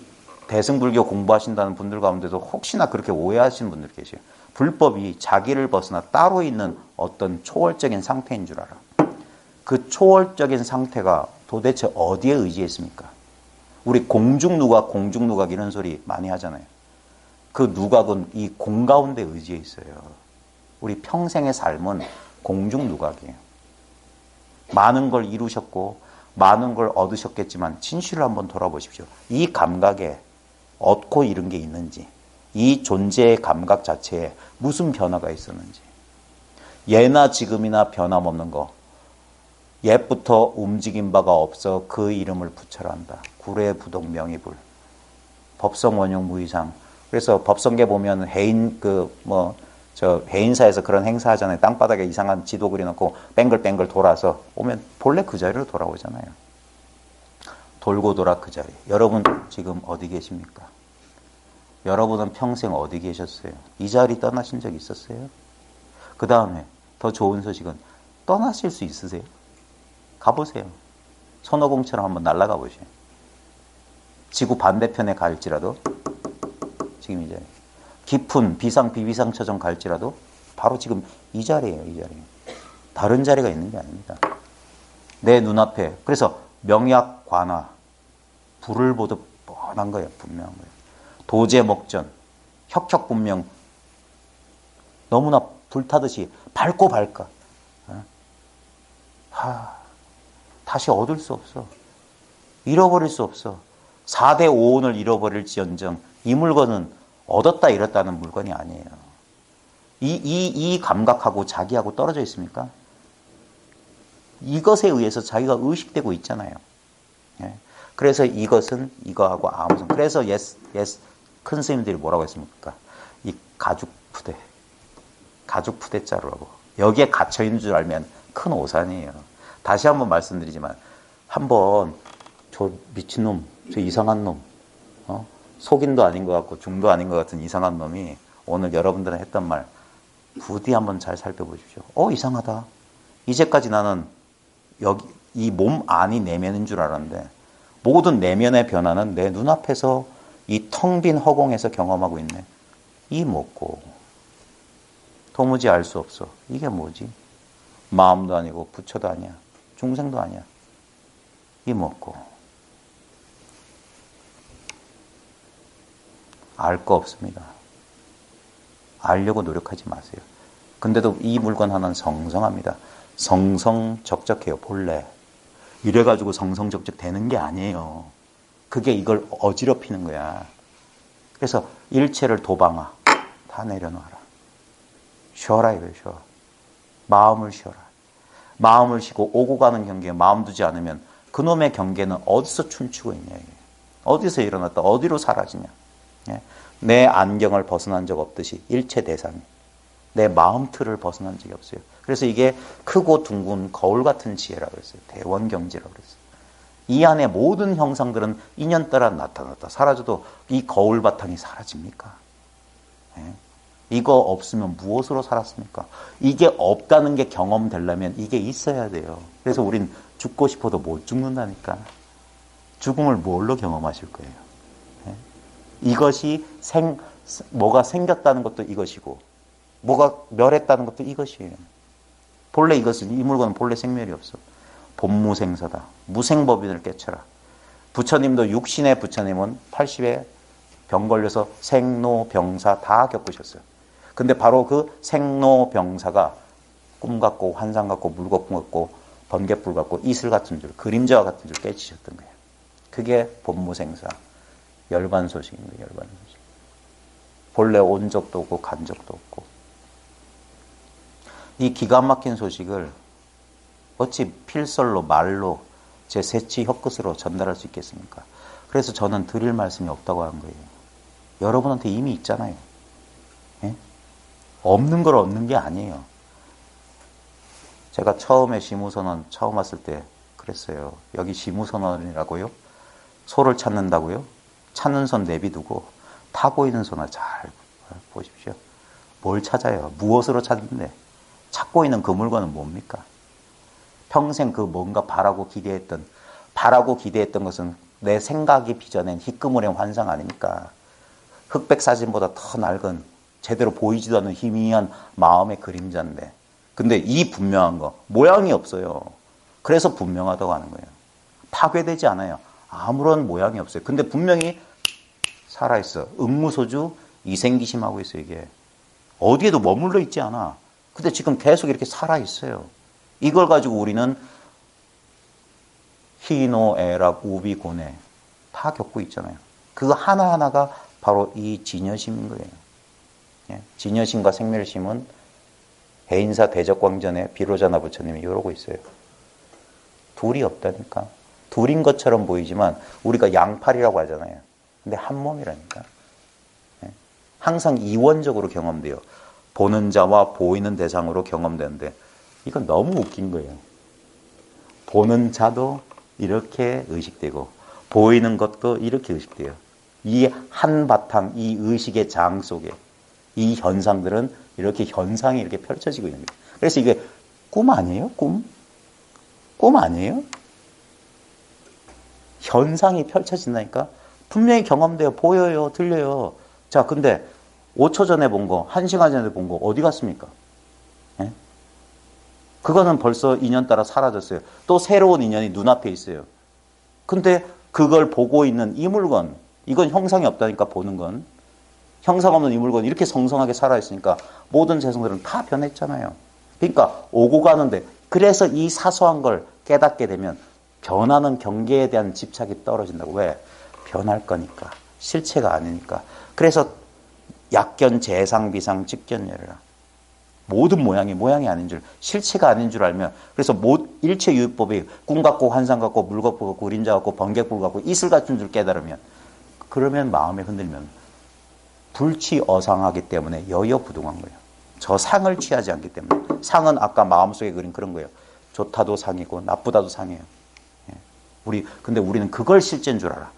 대승불교 공부하신다는 분들 가운데도 혹시나 그렇게 오해하시는 분들 계세요. 불법이 자기를 벗어나 따로 있는 어떤 초월적인 상태인 줄 알아. 그 초월적인 상태가 도대체 어디에 의지했습니까? 우리 공중누각 이런 소리 많이 하잖아요. 그 누각은 이 공 가운데 의지해 있어요. 우리 평생의 삶은 공중누각이에요. 많은 걸 이루셨고 많은 걸 얻으셨겠지만 진실을 한번 돌아보십시오. 이 감각에 얻고 잃은 게 있는지, 이 존재의 감각 자체에 무슨 변화가 있었는지. 예나 지금이나 변함없는 거. 옛부터 움직인 바가 없어 그 이름을 붙여라 한다. 구례 부동 명의불. 법성 원용 무이상. 그래서 법성계 보면 해인사에서 그런 행사 하잖아요. 땅바닥에 이상한 지도 그려놓고 뱅글뱅글 돌아서 오면 본래 그 자리로 돌아오잖아요. 돌고 돌아 그 자리. 여러분 지금 어디 계십니까? 여러분은 평생 어디 계셨어요? 이 자리 떠나신 적 있었어요? 그 다음에 더 좋은 소식은 떠나실 수 있으세요? 가보세요. 손오공처럼 한번 날아가 보세요. 지구 반대편에 갈지라도 지금 이 자리. 깊은 비상 비비상처럼 갈지라도 바로 지금 이 자리예요. 이 자리. 다른 자리가 있는 게 아닙니다. 내 눈앞에. 그래서 명약 관화. 불을 보듯 뻔한 거예요. 분명한 거예요. 도제목전. 혁혁분명. 너무나 불타듯이 밝고 밝아. 다시 얻을 수 없어. 잃어버릴 수 없어. 4대 5원을 잃어버릴지언정 이 물건은 얻었다 잃었다는 물건이 아니에요. 이 감각하고 자기하고 떨어져 있습니까? 이것에 의해서 자기가 의식되고 있잖아요. 예. 그래서 이것은 이거하고 아무 상관. 그래서 큰 스님들이 뭐라고 했습니까? 이 가죽 푸대자루라고. 여기에 갇혀 있는 줄 알면 큰 오산이에요. 다시 한번 말씀드리지만 한번 저 미친놈, 저 이상한 놈, 속인도 아닌 것 같고 중도 아닌 것 같은 이상한 놈이 오늘 여러분들은 했던 말 부디 한번 잘 살펴보십시오. 이상하다. 이제까지 나는 여기 이 몸 안이 내면인 줄 알았는데 모든 내면의 변화는 내 눈앞에서 이 텅 빈 허공에서 경험하고 있네. 이 뭐고 도무지 알 수 없어. 이게 뭐지? 마음도 아니고 부처도 아니야. 중생도 아니야. 이 뭐고 알 거 없습니다. 알려고 노력하지 마세요. 근데도 이 물건 하나는 성성합니다. 성성적적해요. 본래. 이래가지고 성성적적 되는 게 아니에요. 그게 이걸 어지럽히는 거야. 그래서 일체를 도방아. 다 내려놔라. 쉬어라 이거예요. 쉬어. 마음을 쉬어라. 마음을 쉬고 오고 가는 경계에 마음 두지 않으면 그놈의 경계는 어디서 춤추고 있냐. 이게. 어디서 일어났다. 어디로 사라지냐. 내 안경을 벗어난 적 없듯이 일체 대상이 내 마음 틀을 벗어난 적이 없어요. 그래서 이게 크고 둥근 거울 같은 지혜라고 했어요. 대원경지라고 그랬어요. 이 안에 모든 형상들은 인연 따라 나타났다. 사라져도 이 거울 바탕이 사라집니까? 이거 없으면 무엇으로 살았습니까? 이게 없다는 게 경험되려면 이게 있어야 돼요. 그래서 우린 죽고 싶어도 못 죽는다니까. 죽음을 뭘로 경험하실 거예요? 이것이 뭐가 생겼다는 것도 이것이고 뭐가 멸했다는 것도 이것이에요. 본래 이것은 이 물건은 본래 생멸이 없어. 본무생사다. 무생법인을 깨쳐라. 부처님도 육신의 부처님은 80에 병 걸려서 생로병사 다 겪으셨어요. 근데 바로 그 생로병사가 꿈 같고 환상 같고 물거품 같고 번갯불 같고 이슬 같은 줄 그림자와 같은 줄 깨치셨던 거예요. 그게 본무생사. 열반소식입니다. 열반소식. 본래 온 적도 없고 간 적도 없고. 이 기가 막힌 소식을 어찌 필설로 말로 제 새치 혀끝으로 전달할 수 있겠습니까? 그래서 저는 드릴 말씀이 없다고 한 거예요. 여러분한테 이미 있잖아요. 예? 없는 걸 얻는 게 아니에요. 제가 처음에 시무선언 처음 왔을 때 그랬어요. 여기 시무선언이라고요? 소를 찾는다고요? 찾는 손 내비두고 타고 있는 손을 잘 보십시오. 뭘 찾아요? 무엇으로 찾는데? 찾고 있는 그 물건은 뭡니까? 평생 그 뭔가 바라고 기대했던 것은 내 생각이 빚어낸 희끄무레한 환상 아닙니까? 흑백 사진보다 더 낡은 제대로 보이지도 않는 희미한 마음의 그림자인데 근데 이 분명한 거 모양이 없어요. 그래서 분명하다고 하는 거예요. 파괴되지 않아요. 아무런 모양이 없어요. 근데 분명히 살아있어. 음무소주 이생기심하고 있어요. 이게 어디에도 머물러 있지 않아. 근데 지금 계속 이렇게 살아있어요. 이걸 가지고 우리는 희노애락, 우비고뇌 다 겪고 있잖아요. 그 하나하나가 바로 이 진여심인 거예요. 예? 진여심과 생멸심은 해인사 대적광전에 비로자나 부처님이 이러고 있어요. 둘이 없다니까. 둘인 것처럼 보이지만 우리가 양팔이라고 하잖아요. 근데 한 몸이라니까. 예? 항상 이원적으로 경험돼요. 보는 자와 보이는 대상으로 경험되는데 이건 너무 웃긴 거예요. 보는 자도 이렇게 의식되고 보이는 것도 이렇게 의식돼요. 이 한바탕, 이 의식의 장 속에 이 현상들은 이렇게 현상이 이렇게 펼쳐지고 있는 거예요. 그래서 이게 꿈 아니에요? 꿈? 꿈 아니에요? 현상이 펼쳐진다니까? 분명히 경험돼요. 보여요. 들려요. 자, 근데 5초 전에 본 거, 1시간 전에 본 거 어디 갔습니까? 예? 그거는 벌써 인연 따라 사라졌어요. 또 새로운 인연이 눈앞에 있어요. 근데 그걸 보고 있는 이 물건, 이건 형상이 없다니까 보는 건. 형상 없는 이 물건이 이렇게 성성하게 살아있으니까 모든 세상들은 다 변했잖아요. 그러니까 오고 가는데 그래서 이 사소한 걸 깨닫게 되면 변하는 경계에 대한 집착이 떨어진다고. 왜? 변할 거니까. 실체가 아니니까. 그래서 약견, 재상, 비상, 직견열이라. 모든 모양이 아닌 줄, 실체가 아닌 줄 알면, 그래서 일체 유효법이 꿈 같고 환상 같고 물 같고 그림자 같고 번개불 같고 이슬 같은 줄 깨달으면, 그러면 마음에 흔들면 불취어상하기 때문에 여여부동한 거예요. 저 상을 취하지 않기 때문에. 상은 아까 마음속에 그린 그런 거예요. 좋다도 상이고 나쁘다도 상이에요. 근데 우리는 그걸 실제인 줄 알아.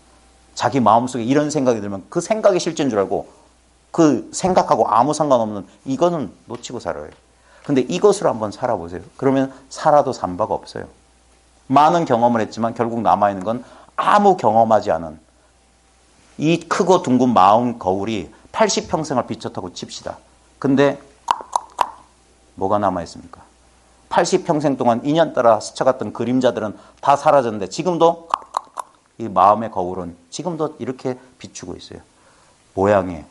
자기 마음속에 이런 생각이 들면 그 생각이 실제인 줄 알고 그 생각하고 아무 상관없는 이거는 놓치고 살아요. 근데 이것으로 한번 살아보세요. 그러면 살아도 산바가 없어요. 많은 경험을 했지만 결국 남아있는 건 아무 경험하지 않은 이 크고 둥근 마음 거울이 80평생을 비쳤다고 칩시다. 근데 뭐가 남아있습니까? 80평생 동안 인연 따라 스쳐갔던 그림자들은 다 사라졌는데 지금도 이 마음의 거울은 지금도 이렇게 비추고 있어요. 모양에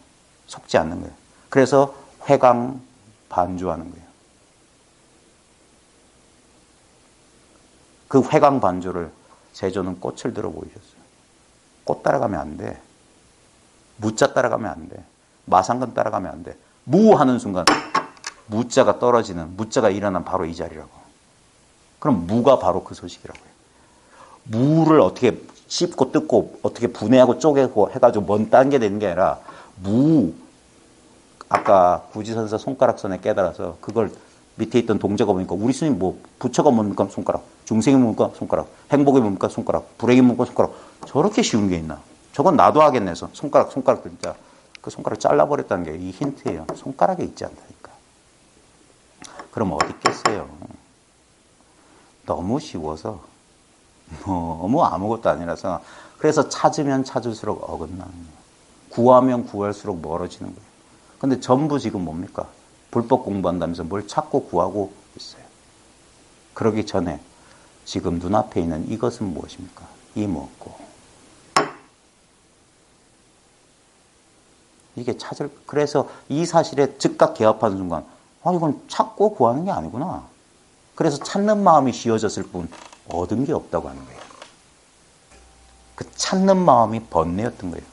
속지 않는 거예요. 그래서 회강 반주하는 거예요. 그 회강 반주를 세조는 꽃을 들어 보이셨어요. 꽃 따라가면 안 돼. 무자 따라가면 안 돼. 마상근 따라가면 안 돼. 무 하는 순간 무자가 떨어지는, 무자가 일어난 바로 이 자리라고. 그럼 무가 바로 그 소식이라고 해요. 무를 어떻게 씹고 뜯고 어떻게 분해하고 쪼개고 해가지고 먼 단계 되는 게 아니라 아까 구지선서 손가락선에 깨달아서 그걸 밑에 있던 동자가 뭡니까? 우리 스님 뭐 부처가 뭡니까? 손가락. 중생이 뭡니까? 손가락. 행복이 뭡니까? 손가락. 불행이 뭡니까? 손가락. 저렇게 쉬운 게 있나? 저건 나도 하겠네. 손가락 진짜. 그 손가락 잘라버렸다는 게 이 힌트예요. 손가락에 있지 않다니까. 그럼 어디 있겠어요? 너무 쉬워서 너무 아무것도 아니라서 그래서 찾으면 찾을수록 어긋나는 거예요. 구하면 구할수록 멀어지는 거예요. 근데 전부 지금 뭡니까? 불법 공부한다면서 뭘 찾고 구하고 있어요. 그러기 전에 지금 눈앞에 있는 이것은 무엇입니까? 이 무엇고. 이게 그래서 이 사실에 즉각 개합하는 순간, 이건 찾고 구하는 게 아니구나. 그래서 찾는 마음이 쉬워졌을 뿐 얻은 게 없다고 하는 거예요. 그 찾는 마음이 번뇌였던 거예요.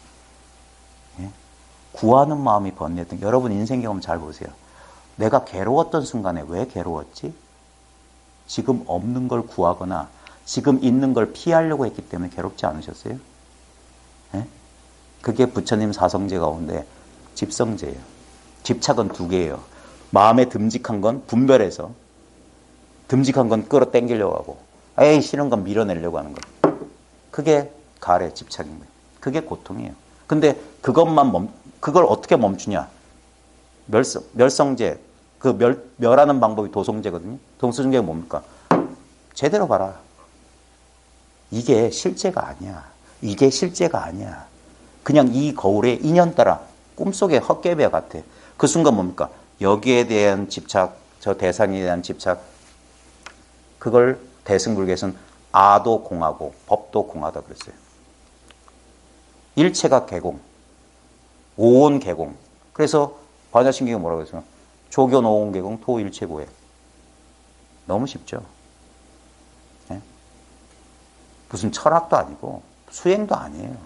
예? 구하는 마음이 번뇌였던 거예요. 여러분 인생 경험 잘 보세요. 내가 괴로웠던 순간에 왜 괴로웠지? 지금 없는 걸 구하거나 지금 있는 걸 피하려고 했기 때문에 괴롭지 않으셨어요? 예? 그게 부처님 사성제 가운데 집성제예요. 집착은 두 개예요. 마음에 듬직한 건 분별해서, 듬직한 건 끌어당기려고 하고, 에이 싫은 건 밀어내려고 하는 거. 그게 가래 집착인 거예요. 그게 고통이에요. 근데 그걸 어떻게 멈추냐? 멸성제, 멸하는 방법이 도성제거든요. 도성제가 뭡니까? 제대로 봐라. 이게 실제가 아니야. 이게 실제가 아니야. 그냥 이 거울에 인연 따라 꿈속의 헛개배 같아. 그 순간 뭡니까? 여기에 대한 집착, 저 대상에 대한 집착, 그걸 대승불교에서는 아도 공하고 법도 공하다 그랬어요. 일체가 개공, 오온 개공. 그래서 반야신경이 뭐라고 했어요? 조견 오온 개공 토일체 고해. 너무 쉽죠? 네? 무슨 철학도 아니고 수행도 아니에요.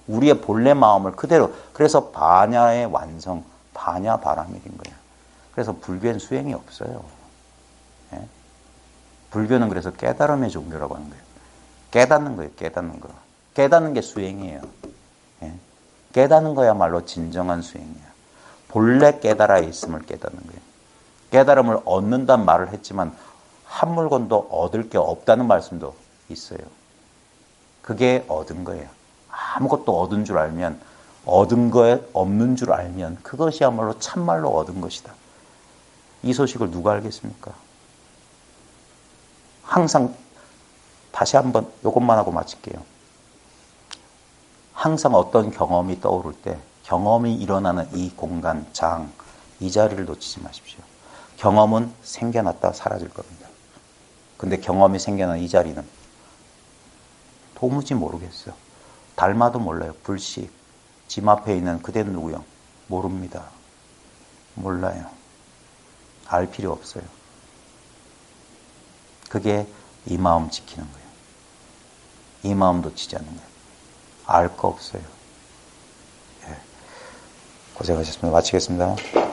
우리의 본래 마음을 그대로. 그래서 반야의 완성, 반야 바라밀인 거예요. 그래서 불교엔 수행이 없어요. 예? 불교는 그래서 깨달음의 종교라고 하는 거예요. 깨닫는 거예요. 깨닫는 거. 깨닫는 게 수행이에요. 예? 깨닫는 거야말로 진정한 수행이에요. 본래 깨달아 있음을 깨닫는 거예요. 깨달음을 얻는다는 말을 했지만 한 물건도 얻을 게 없다는 말씀도 있어요. 그게 얻은 거예요. 아무것도 얻은 줄 알면, 얻은 거에 없는 줄 알면 그것이야말로 참말로 얻은 것이다. 이 소식을 누가 알겠습니까? 항상 다시 한번 이것만 하고 마칠게요. 항상 어떤 경험이 떠오를 때 경험이 일어나는 이 공간, 장, 이 자리를 놓치지 마십시오. 경험은 생겨났다 사라질 겁니다. 근데 경험이 생겨난 이 자리는 도무지 모르겠어요. 닮아도 몰라요. 불식. 집 앞에 있는 그대는 누구요? 모릅니다. 몰라요. 알 필요 없어요. 그게 이 마음 지키는 거예요. 이 마음 놓치지 않는 거예요. 알 거 없어요. 예. 고생하셨습니다. 마치겠습니다.